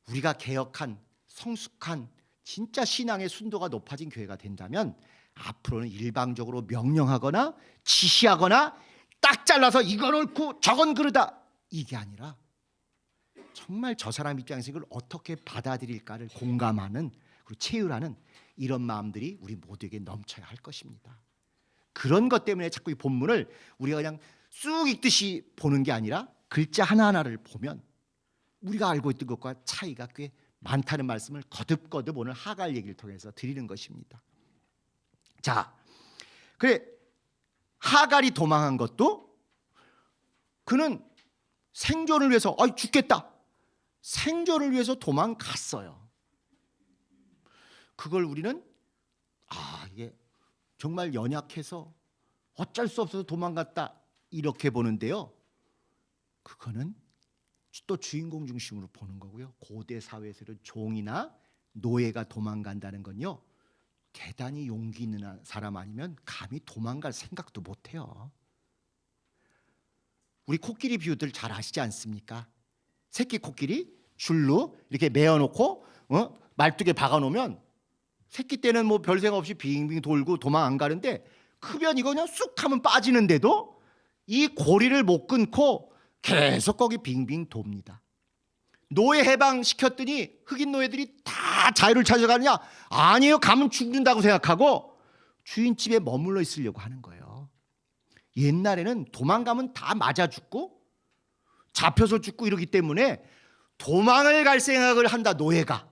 우리가 개혁한 성숙한 진짜 신앙의 순도가 높아진 교회가 된다면 앞으로는 일방적으로 명령하거나 지시하거나 딱 잘라서 이건 옳고 저건 그르다 이게 아니라 정말 저 사람 입장에서 이걸 어떻게 받아들일까를 공감하는, 그리고 체휼하는 이런 마음들이 우리 모두에게 넘쳐야 할 것입니다. 그런 것 때문에 자꾸 이 본문을 우리가 그냥 쑥 읽듯이 보는 게 아니라 글자 하나하나를 보면 우리가 알고 있던 것과 차이가 꽤 많다는 말씀을 거듭거듭 오늘 하갈 얘기를 통해서 드리는 것입니다. 자, 그래, 하갈이 도망한 것도 그는 생존을 위해서 죽겠다, 생존을 위해서 도망갔어요. 그걸 우리는 이게 정말 연약해서 어쩔 수 없어서 도망갔다 이렇게 보는데요, 그거는 또 주인공 중심으로 보는 거고요. 고대 사회에서는 종이나 노예가 도망간다는 건요, 대단히 용기 있는 사람 아니면 감히 도망갈 생각도 못해요. 우리 코끼리 비유들 잘 아시지 않습니까? 새끼 코끼리 줄로 이렇게 메어놓고 말뚝에 박아놓으면 새끼 때는 뭐 별 생각 없이 빙빙 돌고 도망 안 가는데, 크면 이거 그냥 쑥 하면 빠지는데도 이 고리를 못 끊고 계속 거기 빙빙 돕니다. 노예 해방시켰더니 흑인 노예들이 다 자유를 찾아가느냐? 아니에요. 가면 죽는다고 생각하고 주인 집에 머물러 있으려고 하는 거예요. 옛날에는 도망가면 다 맞아 죽고 잡혀서 죽고 이러기 때문에 도망을 갈 생각을 한다, 노예가.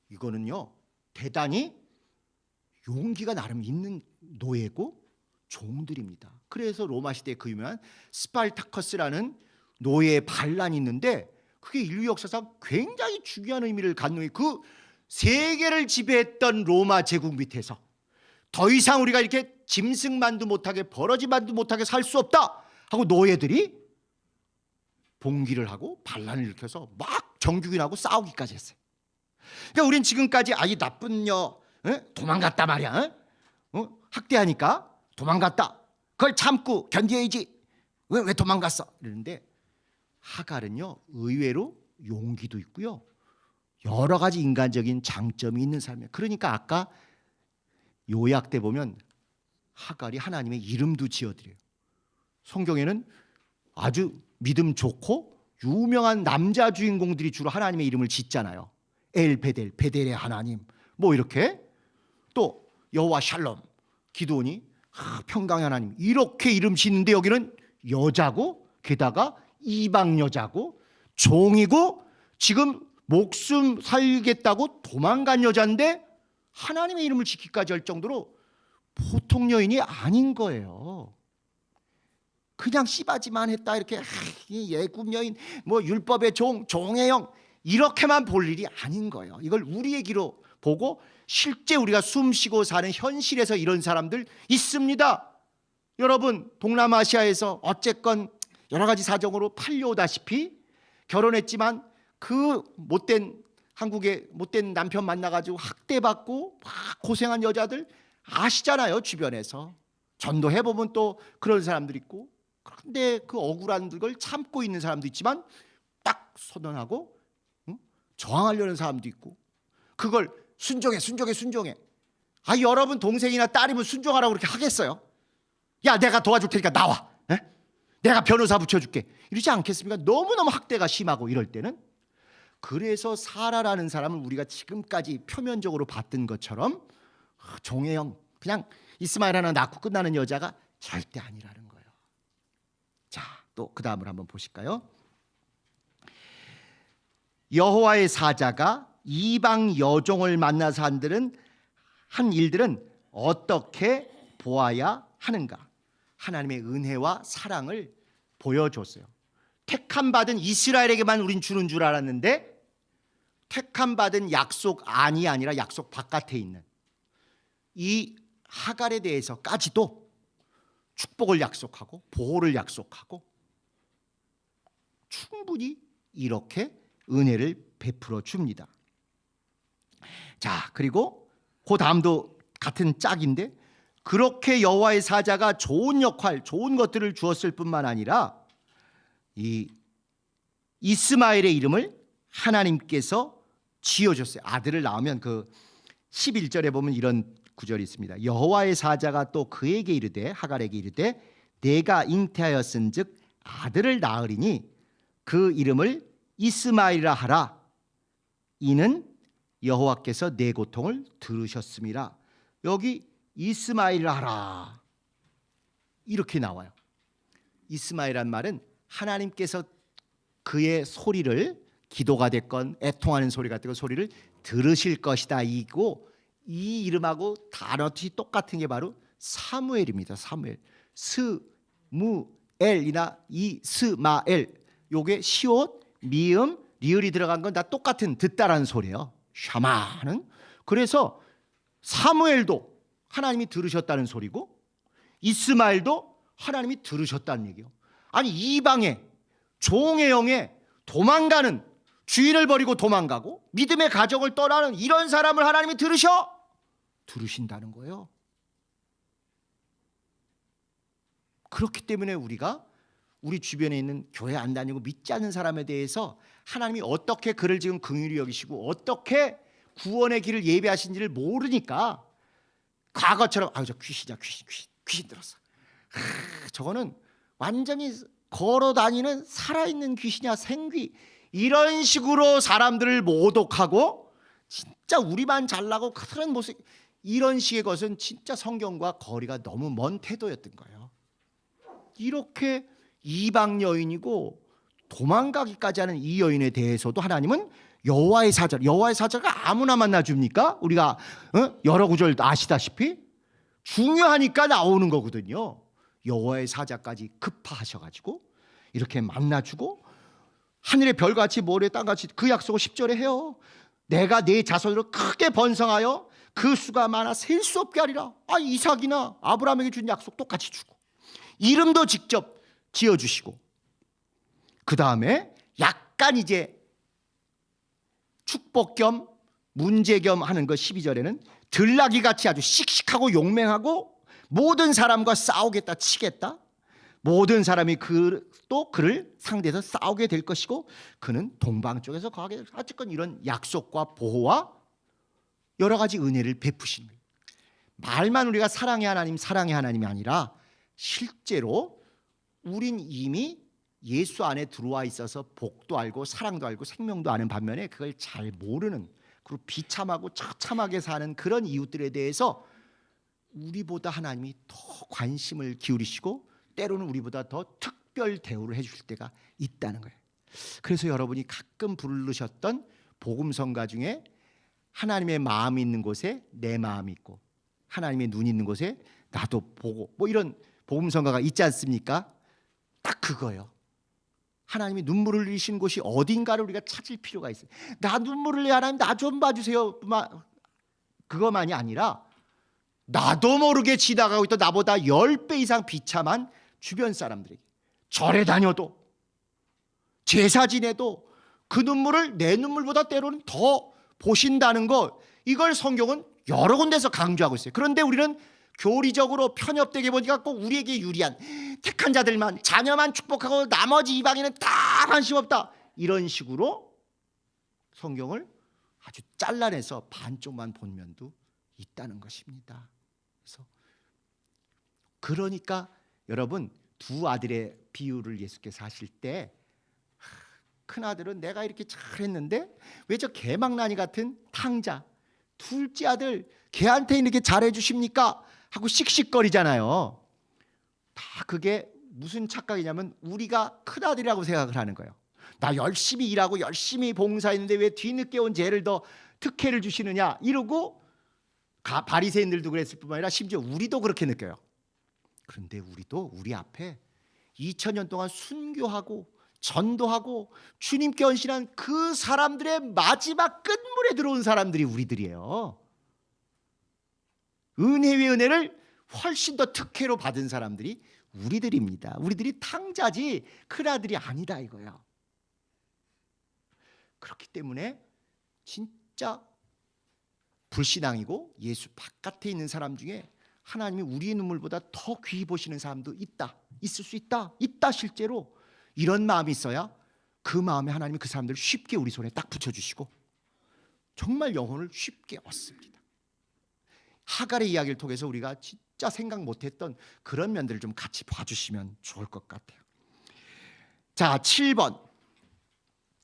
이거는요, 대단히 용기가 나름 있는 노예고 종들입니다. 그래서 로마 시대에 그 유명한 스파르타커스라는 노예 반란이 있는데, 그게 인류 역사상 굉장히 중요한 의미를 갖는, 그 세계를 지배했던 로마 제국 밑에서 더 이상 우리가 이렇게 짐승만도 못하게 버러지만도 못하게 살 수 없다 하고 노예들이 봉기를 하고 반란을 일으켜서 막 정규군하고 싸우기까지 했어요. 그러니까 우린 지금까지 이 나쁜 도망갔다 말이야, 학대하니까 도망갔다, 그걸 참고 견뎌야지, 왜 도망갔어 이러는데, 하갈은요 의외로 용기도 있고요, 여러 가지 인간적인 장점이 있는 사람이에요. 그러니까 아까 요약 때 보면 하갈이 하나님의 이름도 지어드려요. 성경에는 아주 믿음 좋고 유명한 남자 주인공들이 주로 하나님의 이름을 짓잖아요. 엘베델, 베델의 하나님, 뭐 이렇게. 또 여호와 샬롬, 기드온이 평강의 하나님, 이렇게 이름 짓는데 여기는 여자고, 게다가 이방 여자고 종이고 지금 목숨 살겠다고 도망간 여자인데 하나님의 이름을 지키기까지 할 정도로 보통 여인이 아닌 거예요. 그냥 씨바지만 했다 이렇게 예굽 여인, 뭐 율법의 종의 영, 이렇게만 볼 일이 아닌 거예요. 이걸 우리의 귀로 보고 실제 우리가 숨쉬고 사는 현실에서 이런 사람들 있습니다. 여러분, 동남아시아에서 어쨌건 여러 가지 사정으로 팔려오다시피 결혼했지만 그 못된, 한국의 못된 남편 만나가지고 학대받고 막 고생한 여자들 아시잖아요. 주변에서 전도해보면 또 그런 사람들 있고, 그런데 그 억울한 걸 참고 있는 사람도 있지만 딱 선언하고 저항하려는 사람도 있고, 그걸 순종해. 여러분 동생이나 딸이면 순종하라고 그렇게 하겠어요? 야, 내가 도와줄 테니까 나와, 내가 변호사 붙여줄게, 이러지 않겠습니까? 너무너무 학대가 심하고 이럴 때는. 그래서 사라라는 사람을 우리가 지금까지 표면적으로 봤던 것처럼 종의 영, 그냥 이스마엘 하나 낳고 끝나는 여자가 절대 아니라는 거예요. 자, 또 그 다음을 한번 보실까요? 여호와의 사자가 이방 여종을 만나서 한 일들은 어떻게 보아야 하는가? 하나님의 은혜와 사랑을 보여줬어요. 택함받은 이스라엘에게만 우린 주는 줄 알았는데, 택함받은 약속 안이 아니라 약속 바깥에 있는 이 하갈에 대해서까지도 축복을 약속하고 보호를 약속하고 충분히 이렇게 은혜를 베풀어 줍니다. 자, 그리고 그 다음도 같은 짝인데, 그렇게 여호와의 사자가 좋은 역할, 좋은 것들을 주었을 뿐만 아니라 이 이스마엘의 이름을 하나님께서 지어줬어요. 아들을 낳으면 그 11절에 보면 이런 구절이 있습니다. 여호와의 사자가 또 그에게 이르되, 하갈에게 이르되, 내가 잉태하였은즉 아들을 낳으리니 그 이름을 이스마엘이라 하라. 이는 여호와께서 내 고통을 들으셨음이라. 여기 이스마엘이라 하라 이렇게 나와요. 이스마엘이란 말은 하나님께서 그의 소리를, 기도가 됐건 애통하는 소리 같은 소리를 들으실 것이다. 이고 이 이름하고 단어뜻이 똑같은 게 바로 사무엘입니다. 사무엘. 스무엘이나 이스마엘, 요게 시옷, 미음, 리을이 들어간 건 다 똑같은 듣다라는 소리예요. 샤마는. 그래서 사무엘도 하나님이 들으셨다는 소리고 이스마엘도 하나님이 들으셨다는 얘기예요. 아니 이방에 종의 영에 도망가는, 주인을 버리고 도망가고 믿음의 가정을 떠나는 이런 사람을 하나님이 들으신다는 거예요. 그렇기 때문에 우리가 우리 주변에 있는 교회 안 다니고 믿지 않는 사람에 대해서 하나님이 어떻게 그를 지금 긍휼히 여기시고 어떻게 구원의 길을 예배하신지를 모르니까 과거처럼 저 귀신 들었어. 저거는 완전히 걸어다니는 살아있는 귀신이야, 생귀. 이런 식으로 사람들을 모독하고 진짜 우리만 잘나고 그런 모습, 이런 식의 것은 진짜 성경과 거리가 너무 먼 태도였던 거예요. 이렇게 이방 여인이고 도망가기까지 하는 이 여인에 대해서도 하나님은 여호와의 사자가 아무나 만나줍니까? 우리가 여러 구절 아시다시피 중요하니까 나오는 거거든요. 여호와의 사자까지 급파하셔가지고 이렇게 만나주고 하늘의 별같이 모래 땅같이 그 약속을 10절에 해요. 내가 네 자손으로 크게 번성하여 그 수가 많아 셀 수 없게 하리라. 이삭이나 아브라함에게 준 약속 똑같이 주고 이름도 직접 지어주시고 그 다음에 약간 이제 축복 겸 문제 겸 하는 거 12절에는 들나귀같이 아주 씩씩하고 용맹하고 모든 사람과 싸우겠다, 치겠다. 모든 사람이 또 그를 상대해서 싸우게 될 것이고 그는 동방 쪽에서 거하게 될 것이고, 어쨌건 이런 약속과 보호와 여러 가지 은혜를 베푸시는 거예요. 말만 우리가 사랑의 하나님이 아니라 실제로 우린 이미 예수 안에 들어와 있어서 복도 알고 사랑도 알고 생명도 아는 반면에 그걸 잘 모르는, 그리고 비참하고 처참하게 사는 그런 이웃들에 대해서 우리보다 하나님이 더 관심을 기울이시고 때로는 우리보다 더 특별 대우를 해주실 때가 있다는 거예요. 그래서 여러분이 가끔 부르셨던 복음성가 중에 하나님의 마음이 있는 곳에 내 마음이 있고 하나님의 눈이 있는 곳에 나도 보고, 뭐 이런 복음성가가 있지 않습니까? 딱 그거예요. 하나님이 눈물을 흘리시는 곳이 어딘가를 우리가 찾을 필요가 있어요. 나 눈물을 흘려, 하나님 나 좀 봐주세요. 그것만이 아니라 나도 모르게 지나가고 있던 나보다 10배 이상 비참한 주변 사람들에게 절에 다녀도 제사 지내도 그 눈물을 내 눈물보다 때로는 더 보신다는 것, 이걸 성경은 여러 군데서 강조하고 있어요. 그런데 우리는 교리적으로 편협되게 보니까 꼭 우리에게 유리한 택한 자들만, 자녀만 축복하고 나머지 이방인은 다 관심 없다, 이런 식으로 성경을 아주 잘라내서 반쪽만 본 면도 있다는 것입니다. 그러니까 여러분, 두 아들의 비유를 예수께서 하실 때 큰 아들은 내가 이렇게 잘했는데 왜 저 개망나니 같은 탕자 둘째 아들 걔한테 이렇게 잘해 주십니까? 하고 씩씩거리잖아요. 다 그게 무슨 착각이냐면 우리가 큰 아들이라고 생각을 하는 거예요. 나 열심히 일하고 열심히 봉사했는데 왜 뒤늦게 온 쟤를 더 특혜를 주시느냐 이러고, 바리새인들도 그랬을 뿐만 아니라 심지어 우리도 그렇게 느껴요. 그런데 우리도 우리 앞에 2000년 동안 순교하고 전도하고 주님께 헌신한 그 사람들의 마지막 끝물에 들어온 사람들이 우리들이에요. 은혜 위에 은혜를 훨씬 더 특혜로 받은 사람들이 우리들입니다. 우리들이 탕자지 큰아들이 아니다 이거예요. 그렇기 때문에 진짜 불신앙이고 예수 바깥에 있는 사람 중에 하나님이 우리의 눈물보다 더 귀히 보시는 사람도 있을 수 있다 실제로. 이런 마음이 있어야 그 마음에 하나님이 그 사람들을 쉽게 우리 손에 딱 붙여주시고 정말 영혼을 쉽게 얻습니다. 하갈의 이야기를 통해서 우리가 진짜 생각 못했던 그런 면들을 좀 같이 봐주시면 좋을 것 같아요. 자, 7번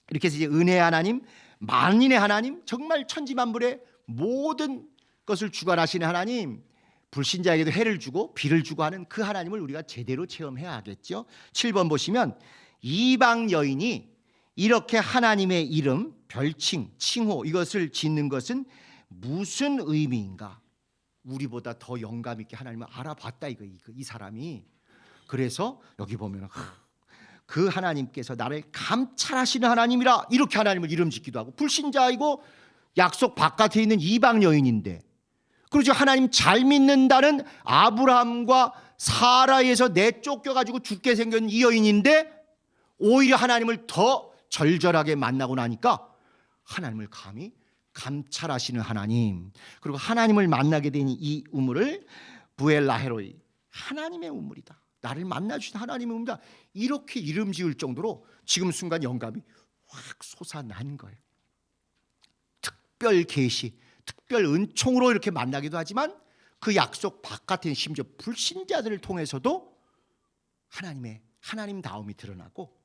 이렇게 해서 이제 은혜의 하나님, 만인의 하나님, 정말 천지만물의 모든 것을 주관하시는 하나님, 불신자에게도 해를 주고 비를 주고 하는 그 하나님을 우리가 제대로 체험해야 하겠죠. 7번 보시면 이방 여인이 이렇게 하나님의 이름, 별칭, 칭호 이것을 짓는 것은 무슨 의미인가? 우리보다 더 영감 있게 하나님을 알아봤다 이 사람이. 그래서 여기 보면 그 하나님께서 나를 감찰하시는 하나님이라 이렇게 하나님을 이름 짓기도 하고, 불신자이고 약속 바깥에 있는 이방 여인인데, 그리고 하나님 잘 믿는다는 아브라함과 사라에서 내쫓겨가지고 죽게 생긴 이 여인인데 오히려 하나님을 더 절절하게 만나고 나니까 하나님을 감히 감찰하시는 하나님, 그리고 하나님을 만나게 된 이 우물을 부엘라헤로이, 하나님의 우물이다, 나를 만나주신 하나님의 우물이다, 이렇게 이름 지을 정도로 지금 순간 영감이 확 솟아난 거예요. 특별 계시, 특별 은총으로 이렇게 만나기도 하지만 그 약속 바깥에 심지어 불신자들을 통해서도 하나님다움이 드러나고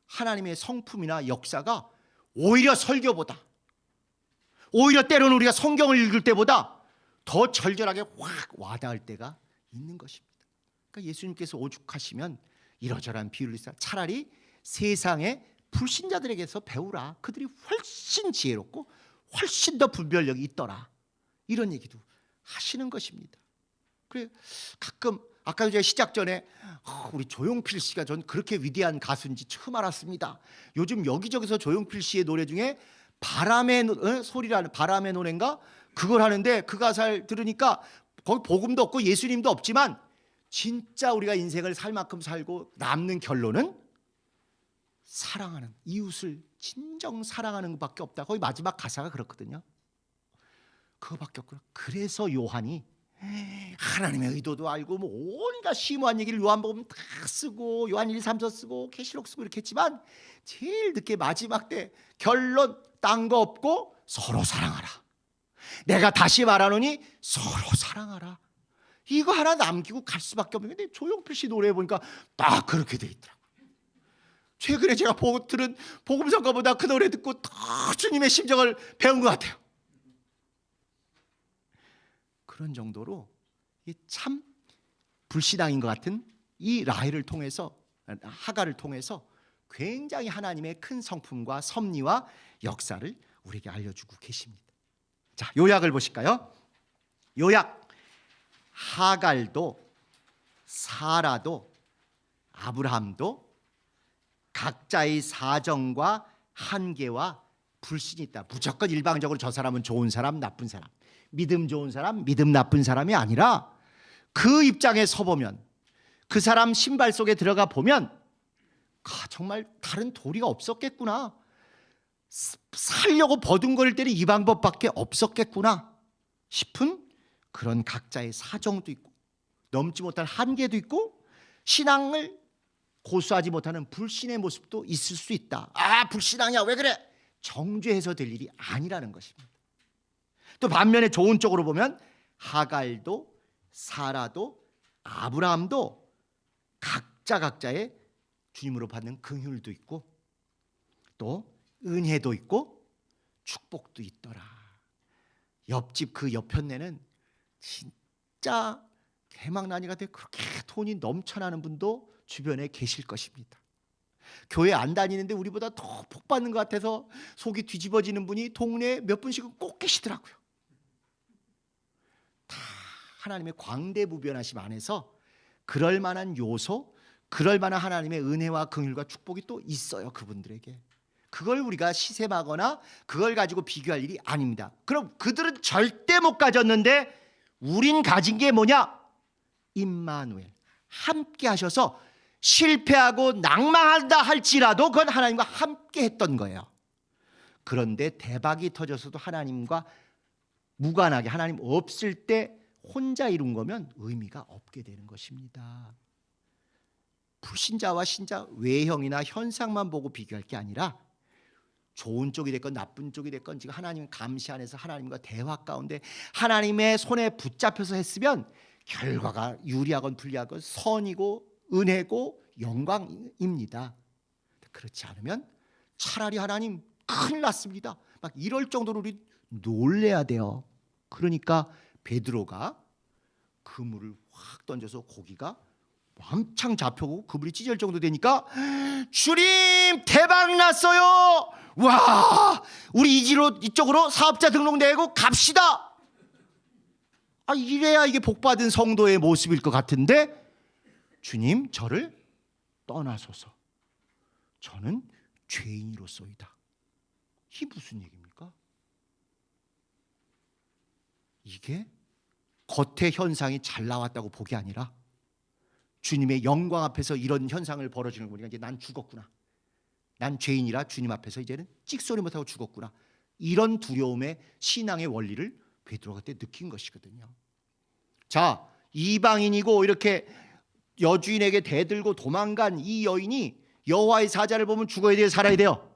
하나님의 성품이나 역사가 오히려 설교보다, 오히려 때로는 우리가 성경을 읽을 때보다 더 절절하게 확 와닿을 때가 있는 것입니다. 그러니까 예수님께서 오죽하시면 이러저러한 비유를 써 차라리 세상의 불신자들에게서 배우라, 그들이 훨씬 지혜롭고 훨씬 더 분별력이 있더라, 이런 얘기도 하시는 것입니다. 그래 가끔 아까도 제가 시작 전에 우리 조용필 씨가 전 그렇게 위대한 가수인지 처음 알았습니다. 요즘 여기저기서 조용필 씨의 노래 중에 바람의 소리라는 바람의 노래인가 그걸 하는데, 그 가사를 들으니까 거기 복음도 없고 예수님도 없지만 진짜 우리가 인생을 살 만큼 살고 남는 결론은 사랑하는, 이웃을 진정 사랑하는 것밖에 없다. 거기 마지막 가사가 그렇거든요. 그거밖에 없고요. 그래서 요한이 하나님의 의도도 알고 뭐 온갖 심오한 얘기를 요한복음 다 쓰고 요한 1, 3서 쓰고 계시록 쓰고 이렇게 했지만 제일 늦게 마지막 때 결론 딴 거 없고 서로 사랑하라. 내가 다시 말하노니 서로 사랑하라. 이거 하나 남기고 갈 수밖에 없는 건데, 조용필 씨 노래 보니까 딱 그렇게 돼 있더라고요. 최근에 제가 들은 복음성가보다 그 노래 듣고 더 주님의 심정을 배운 것 같아요. 그런 정도로 참 불신앙인 것 같은 이 라헬을 통해서, 하갈을 통해서 굉장히 하나님의 큰 성품과 섭리와 역사를 우리에게 알려주고 계십니다. 자, 요약을 보실까요? 요약. 하갈도 사라도 아브라함도 각자의 사정과 한계와 불신이 있다. 무조건 일방적으로 저 사람은 좋은 사람, 나쁜 사람, 믿음 좋은 사람, 믿음 나쁜 사람이 아니라 그 입장에 서보면, 그 사람 신발 속에 들어가 보면 정말 다른 도리가 없었겠구나, 살려고 버둥거릴 때는 이 방법밖에 없었겠구나 싶은 그런 각자의 사정도 있고 넘지 못할 한계도 있고 신앙을 고수하지 못하는 불신의 모습도 있을 수 있다. 아, 불신앙이야 왜 그래? 정죄해서 될 일이 아니라는 것입니다. 또 반면에 좋은 쪽으로 보면 하갈도 사라도 아브라함도 각자의 주님으로 받는 긍휼도 있고 또 은혜도 있고 축복도 있더라. 옆집 그 옆편네는 진짜 개망나니 같아 그렇게 돈이 넘쳐나는 분도 주변에 계실 것입니다. 교회 안 다니는데 우리보다 더 복 받는 것 같아서 속이 뒤집어지는 분이 동네에 몇 분씩은 꼭 계시더라고요. 다 하나님의 광대무변하심 안에서 그럴 만한 요소, 그럴 만한 하나님의 은혜와 긍휼과 축복이 또 있어요. 그분들에게. 그걸 우리가 시샘하거나 그걸 가지고 비교할 일이 아닙니다. 그럼 그들은 절대 못 가졌는데 우린 가진 게 뭐냐? 임마누엘, 함께 하셔서 실패하고 낭망한다 할지라도 그건 하나님과 함께 했던 거예요. 그런데 대박이 터져서도 하나님과 무관하게, 하나님 없을 때 혼자 이룬 거면 의미가 없게 되는 것입니다. 불신자와 신자, 외형이나 현상만 보고 비교할 게 아니라 좋은 쪽이 됐건 나쁜 쪽이 됐건 지금 하나님 감시 안에서 하나님과 대화 가운데 하나님의 손에 붙잡혀서 했으면 결과가 유리하건 불리하건 선이고 은혜고 영광입니다. 그렇지 않으면 차라리 하나님 큰일 났습니다. 막 이럴 정도로 우리 놀래야 돼요. 그러니까 베드로가 그물을 확 던져서 고기가 왕창 잡혀고 그물이 찢어질 정도 되니까 주님 대박 났어요. 와, 우리 이쪽으로 사업자 등록 내고 갑시다. 이래야 이게 복받은 성도의 모습일 것 같은데 주님 저를 떠나소서. 저는 죄인으로소이다. 이게 무슨 얘기입니까? 이게 겉의 현상이 잘 나왔다고 복이 아니라 주님의 영광 앞에서 이런 현상을 벌어지는 거 보니까 이제 난 죽었구나. 난 죄인이라 주님 앞에서 이제는 찍소리 못하고 죽었구나. 이런 두려움의 신앙의 원리를 베드로가 그때 느낀 것이거든요. 자, 이방인이고 이렇게 여주인에게 대들고 도망간 이 여인이 여호와의 사자를 보면 죽어야 돼요, 살아야 돼요?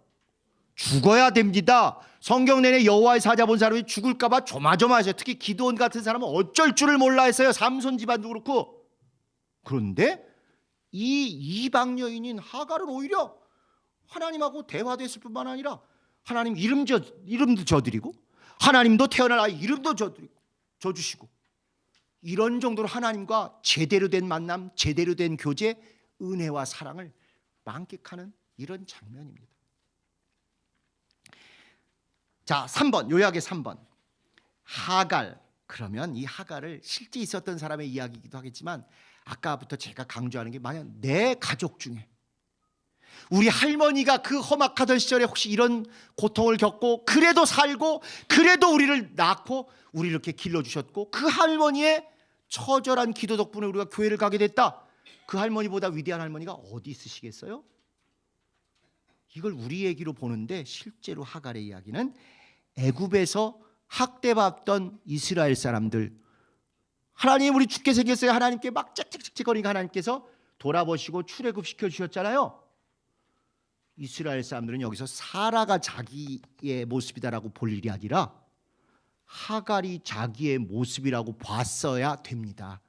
죽어야 됩니다. 성경 내내 여호와의 사자 본 사람이 죽을까 봐 조마조마하죠. 특히 기드온 같은 사람은 어쩔 줄을 몰라 했어요. 삼손 집안도 그렇고. 그런데 이 이방 여인인 하갈은 오히려 하나님하고 대화도 했을 뿐만 아니라 하나님 이름도 저드리고 하나님도 태어날 아이 이름도 저주시고 이런 정도로 하나님과 제대로 된 만남, 제대로 된 교제, 은혜와 사랑을 만끽하는 이런 장면입니다. 자, 3번, 요약의 3번. 하갈. 그러면 이 하갈을 실제 있었던 사람의 이야기이기도 하겠지만 아까부터 제가 강조하는 게 만약 내 가족 중에 우리 할머니가 그 험악하던 시절에 혹시 이런 고통을 겪고 그래도 살고 그래도 우리를 낳고 우리를 이렇게 길러주셨고 그 할머니의 처절한 기도 덕분에 우리가 교회를 가게 됐다. 그 할머니보다 위대한 할머니가 어디 있으시겠어요? 이걸 우리 얘기로 보는데 실제로 하갈의 이야기는 애굽에서 학대받던 이스라엘 사람들, 하나님 우리 죽게 생겼어요. 하나님께 막 짹짹짹거리니까 하나님께서 돌아보시고 출애굽시켜 주셨잖아요. 이스라엘 사람들은 여기서 사라가 자기의 모습이다라고 볼 일이 아니라 하갈이 자기의 모습이라고 봤어야 됩니다.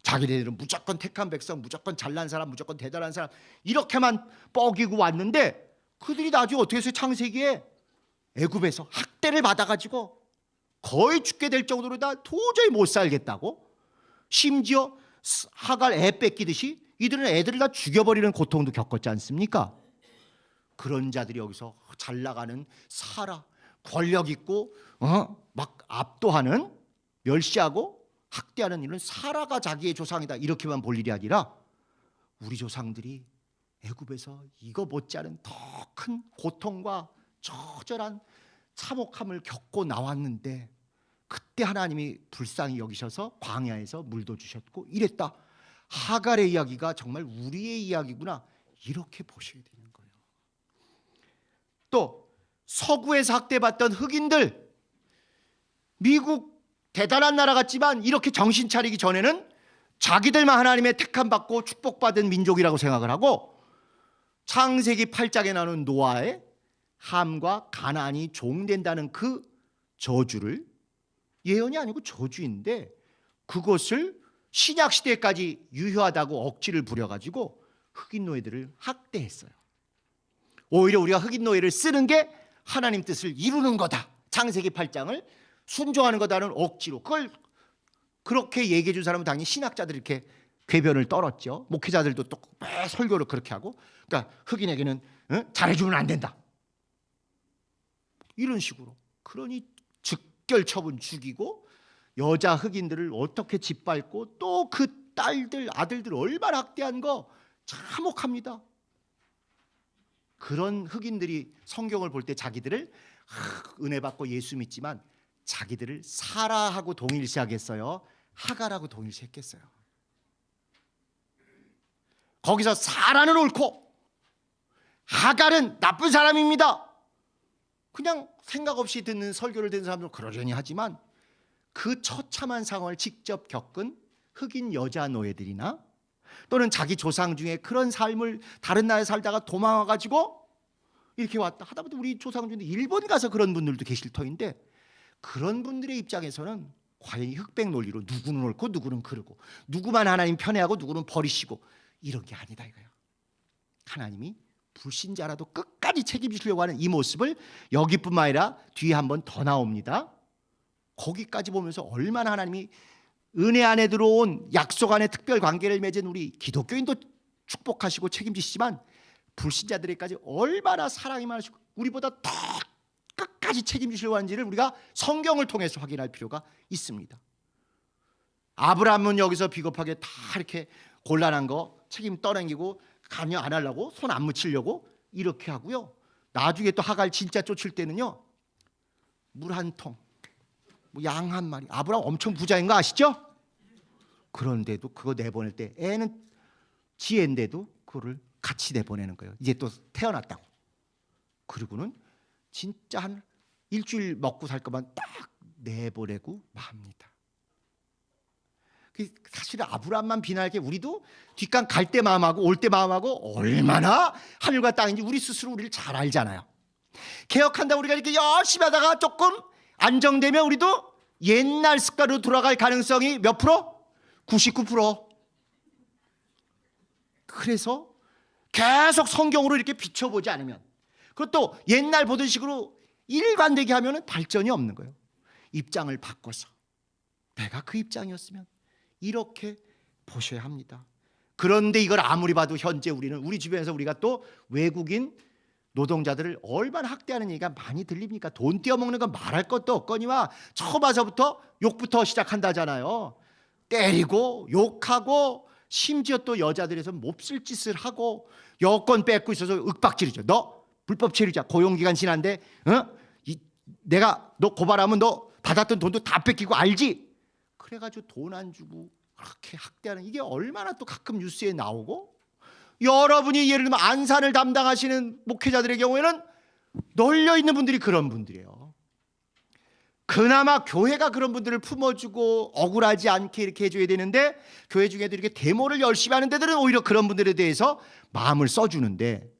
자기네들은 무조건 택한 백성, 무조건 잘난 사람, 무조건 대단한 사람 이렇게만 뻐기고 왔는데 그들이 나중에 어떻게 해서 창세기에 애굽에서 학대를 받아가지고 거의 죽게 될 정도로 다 도저히 못 살겠다고, 심지어 하갈 애 뺏기듯이 이들은 애들을 다 죽여버리는 고통도 겪었지 않습니까? 그런 자들이 여기서 잘 나가는 사라, 권력 있고 막 압도하는, 멸시하고 학대하는 이런 사라가 자기의 조상이다 이렇게만 볼 일이 아니라 우리 조상들이 애굽에서 이거 못지않은 더 큰 고통과 처절한 참혹함을 겪고 나왔는데 그때 하나님이 불쌍히 여기셔서 광야에서 물도 주셨고 이랬다. 하갈의 이야기가 정말 우리의 이야기구나 이렇게 보셔야 되는 거예요. 또 서구에서 학대받던 흑인들, 미국 대단한 나라 같지만 이렇게 정신 차리기 전에는 자기들만 하나님의 택함받고 축복받은 민족이라고 생각을 하고 창세기 8장에 나오는 노아의 함과 가나안이 종된다는 그 저주를, 예언이 아니고 저주인데 그것을 신약시대까지 유효하다고 억지를 부려가지고 흑인 노예들을 학대했어요. 오히려 우리가 흑인 노예를 쓰는 게 하나님 뜻을 이루는 거다, 창세기 8장을 순종하는 거다는 억지로 그걸 그렇게 얘기해 준 사람은 당연히 신학자들이 이렇게 궤변을 떨었죠. 목회자들도 또 매 설교를 그렇게 하고, 그러니까 흑인에게는 잘해주면 안 된다 이런 식으로. 그러니 즉결 처분 죽이고 여자 흑인들을 어떻게 짓밟고 또 그 딸들 아들들 얼마나 학대한 거 참혹합니다. 그런 흑인들이 성경을 볼 때 자기들을 은혜 받고 예수 믿지만 자기들을 사라하고 동일시하겠어요? 하갈하고 동일시했겠어요? 거기서 사라는 옳고 하갈은 나쁜 사람입니다. 그냥 생각 없이 듣는 설교를 듣는 사람들은 그러려니 하지만 그 처참한 상황을 직접 겪은 흑인 여자 노예들이나 또는 자기 조상 중에 그런 삶을 다른 나라에 살다가 도망와가지고 이렇게 왔다 하다못해 우리 조상 중에 일본 가서 그런 분들도 계실 터인데 그런 분들의 입장에서는 과연 이 흑백 논리로 누구는 옳고 누구는 그르고 누구만 하나님 편애하고 누구는 버리시고 이런 게 아니다 이거예요. 하나님이 불신자라도 끝까지 책임지려고 하는 이 모습을 여기뿐만 아니라 뒤에 한 번 더 나옵니다. 거기까지 보면서 얼마나 하나님이 은혜 안에 들어온 약속 안에 특별 관계를 맺은 우리 기독교인도 축복하시고 책임지시지만 불신자들에게까지 얼마나 사랑이 많으시고 우리보다 더 끝까지 책임지시려고 하는지를 우리가 성경을 통해서 확인할 필요가 있습니다. 아브라함은 여기서 비겁하게 다 이렇게 곤란한 거 책임 떠넘기고 관여 안 하려고 손 안 묻히려고 이렇게 하고요. 나중에 또 하갈 진짜 쫓을 때는요. 물 한 통, 양 한 마리. 아브라함 엄청 부자인 거 아시죠? 그런데도 그거 내보낼 때 애는 지혜인데도 그거를 같이 내보내는 거예요. 이제 또 태어났다고. 그리고는 진짜 한 일주일 먹고 살 것만 딱 내보내고 맙니다. 사실 아브라함만 비난할 게 우리도 뒷간 갈 때 마음하고 올 때 마음하고 얼마나 하늘과 땅인지 우리 스스로 우리를 잘 알잖아요. 개혁한다 우리가 이렇게 열심히 하다가 조금 안정되면 우리도 옛날 습관으로 돌아갈 가능성이 몇 프로? 99%. 그래서 계속 성경으로 이렇게 비춰보지 않으면, 그것도 옛날 보던 식으로 일관되게 하면 발전이 없는 거예요. 입장을 바꿔서 내가 그 입장이었으면 이렇게 보셔야 합니다. 그런데 이걸 아무리 봐도 현재 우리는 우리 주변에서 우리가 또 외국인 노동자들을 얼마나 학대하는 얘기가 많이 들립니까? 돈 떼어먹는 건 말할 것도 없거니와 처음 와서부터 욕부터 시작한다잖아요. 때리고 욕하고 심지어 또 여자들에서 몹쓸 짓을 하고 여권 뺏고 있어서 윽박지르죠. 너 불법 체류자, 고용기간 지난데 내가 너 고발하면 너 받았던 돈도 다 뺏기고 알지? 그래가지고 돈 안 주고 그렇게 학대하는, 이게 얼마나 또 가끔 뉴스에 나오고, 여러분이 예를 들면 안산을 담당하시는 목회자들의 경우에는 널려 있는 분들이 그런 분들이에요. 그나마 교회가 그런 분들을 품어주고 억울하지 않게 이렇게 해줘야 되는데, 교회 중에도 이렇게 데모를 열심히 하는 데들은 오히려 그런 분들에 대해서 마음을 써주는데,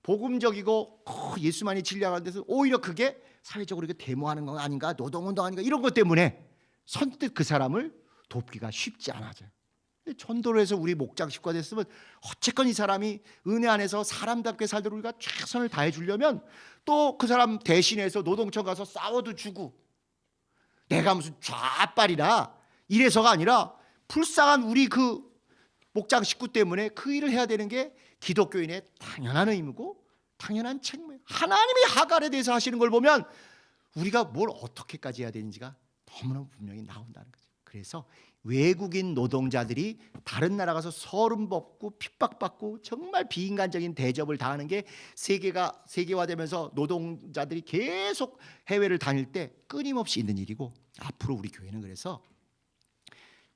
복음적이고 예수만이 진리하는 데서 오히려 그게 사회적으로 이렇게 데모하는 건 아닌가, 노동운동 아닌가, 이런 것 때문에 선뜻 그 사람을 돕기가 쉽지 않아져요. 전도를 해서 우리 목장 식구가 됐으면 어쨌건 이 사람이 은혜 안에서 사람답게 살도록 우리가 최선을 다해 주려면 또 그 사람 대신해서 노동청 가서 싸워도 주고, 내가 무슨 좌빨이라 이래서가 아니라 불쌍한 우리 그 목장 식구 때문에 그 일을 해야 되는 게 기독교인의 당연한 의무고 당연한 책무예요. 하나님이 하갈에 대해서 하시는 걸 보면 우리가 뭘 어떻게까지 해야 되는지가 너무나 분명히 나온다는 거죠. 그래서 외국인 노동자들이 다른 나라 가서 서름 벗고 핍박받고 정말 비인간적인 대접을 당하는 게 세계화되면서 노동자들이 계속 해외를 다닐 때 끊임없이 있는 일이고, 앞으로 우리 교회는 그래서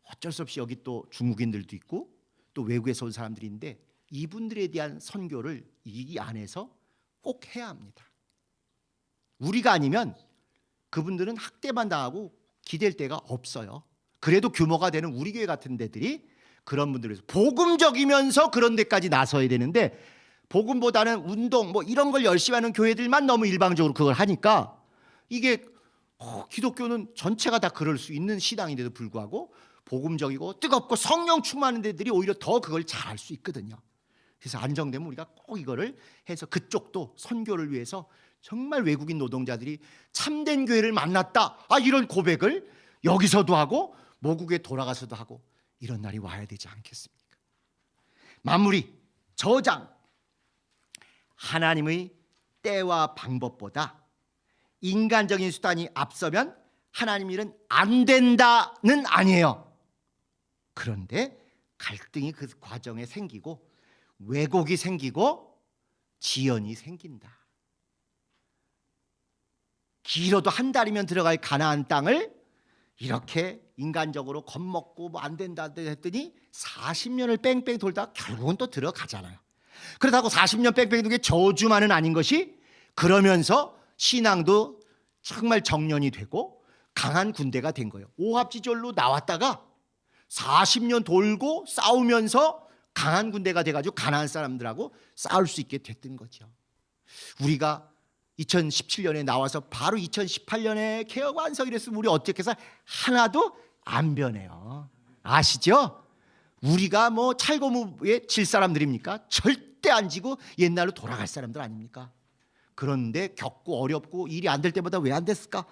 어쩔 수 없이 여기 또 중국인들도 있고 또 외국에서 온 사람들인데 이분들에 대한 선교를 이 안에서 꼭 해야 합니다. 우리가 아니면 그분들은 학대만 당하고 기댈 데가 없어요. 그래도 규모가 되는 우리 교회 같은 데들이 그런 분들을 위해서 복음적이면서 그런 데까지 나서야 되는데, 복음보다는 운동 뭐 이런 걸 열심히 하는 교회들만 너무 일방적으로 그걸 하니까 이게 기독교는 전체가 다 그럴 수 있는 신앙인데도 불구하고 복음적이고 뜨겁고 성령 충만한 데들이 오히려 더 그걸 잘할 수 있거든요. 그래서 안정되면 우리가 꼭 이거를 해서 그쪽도 선교를 위해서 정말 외국인 노동자들이 참된 교회를 만났다, 이런 고백을 여기서도 하고 모국에 돌아가서도 하고 이런 날이 와야 되지 않겠습니까? 마무리, 저장. 하나님의 때와 방법보다 인간적인 수단이 앞서면 하나님 일은 안 된다는 아니에요. 그런데 갈등이 그 과정에 생기고 왜곡이 생기고 지연이 생긴다. 길어도 한 달이면 들어갈 가나안 땅을 이렇게 인간적으로 겁먹고 뭐 안 된다 했더니 40년을 뺑뺑 돌다가 결국은 또 들어가잖아요. 그렇다고 40년 뺑뺑 도는 게 저주만은 아닌 것이, 그러면서 신앙도 정말 정년이 되고 강한 군대가 된 거예요. 오합지졸로 나왔다가 40년 돌고 싸우면서 강한 군대가 돼가지고 가나안 사람들하고 싸울 수 있게 됐던 거죠. 우리가 2017년에 나와서 바로 2018년에 개혁 완성 이랬으면 우리 어떻게 해서 하나도 안 변해요. 아시죠? 우리가 뭐 찰고무에 질 사람들입니까? 절대 안 지고 옛날로 돌아갈 사람들 아닙니까? 그런데 겪고 어렵고 일이 안 될 때보다 왜 안 됐을까?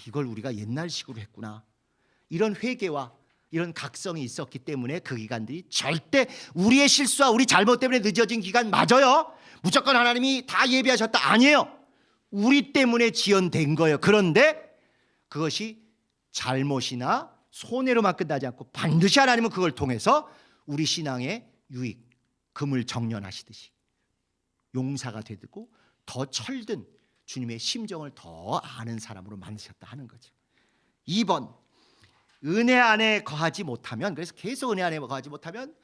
이걸 우리가 옛날식으로 했구나. 이런 회개와 이런 각성이 있었기 때문에 그 기간들이 절대 우리의 실수와 우리 잘못 때문에 늦어진 기간 맞아요. 무조건 하나님이 다 예비하셨다 아니에요. 우리 때문에 지연된 거예요. 그런데 그것이 잘못이나 손해로만 끝나지 않고 반드시 하나님은 그걸 통해서 우리 신앙의 유익, 금을 정련하시듯이 용사가 되고 더 철든 주님의 심정을 더 아는 사람으로 만드셨다 하는 거죠. 2번, 은혜 안에 거하지 못하면, 그래서 계속 은혜 안에 거하지 못하면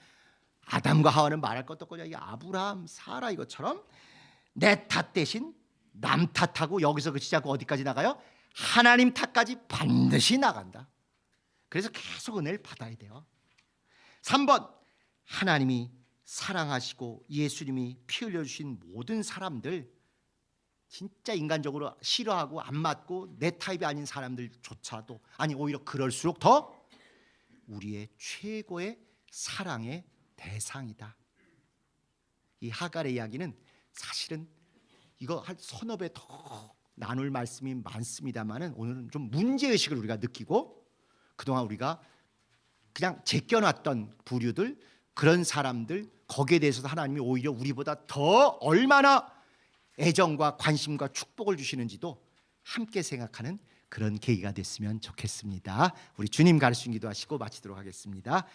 아담과 하와는 말할 것도 없고 이 아브라함, 사라 이것처럼 내 탓 대신 남 탓하고 여기서 그치지 않고 어디까지 나가요? 하나님 탓까지 반드시 나간다. 그래서 계속 은혜를 받아야 돼요. 3번, 하나님이 사랑하시고 예수님이 피 흘려주신 모든 사람들, 진짜 인간적으로 싫어하고 안 맞고 내 타입이 아닌 사람들조차도, 아니 오히려 그럴수록 더 우리의 최고의 사랑의 대상이다. 이 하갈의 이야기는 사실은 이거 한 서너 배 더 나눌 말씀이 많습니다만은 오늘은 좀 문제의식을 우리가 느끼고 그동안 우리가 그냥 제껴놨던 부류들, 그런 사람들, 거기에 대해서도 하나님이 오히려 우리보다 더 얼마나 애정과 관심과 축복을 주시는지도 함께 생각하는 그런 계기가 됐으면 좋겠습니다. 우리 주님 가르치신 기도하시고 마치도록 하겠습니다.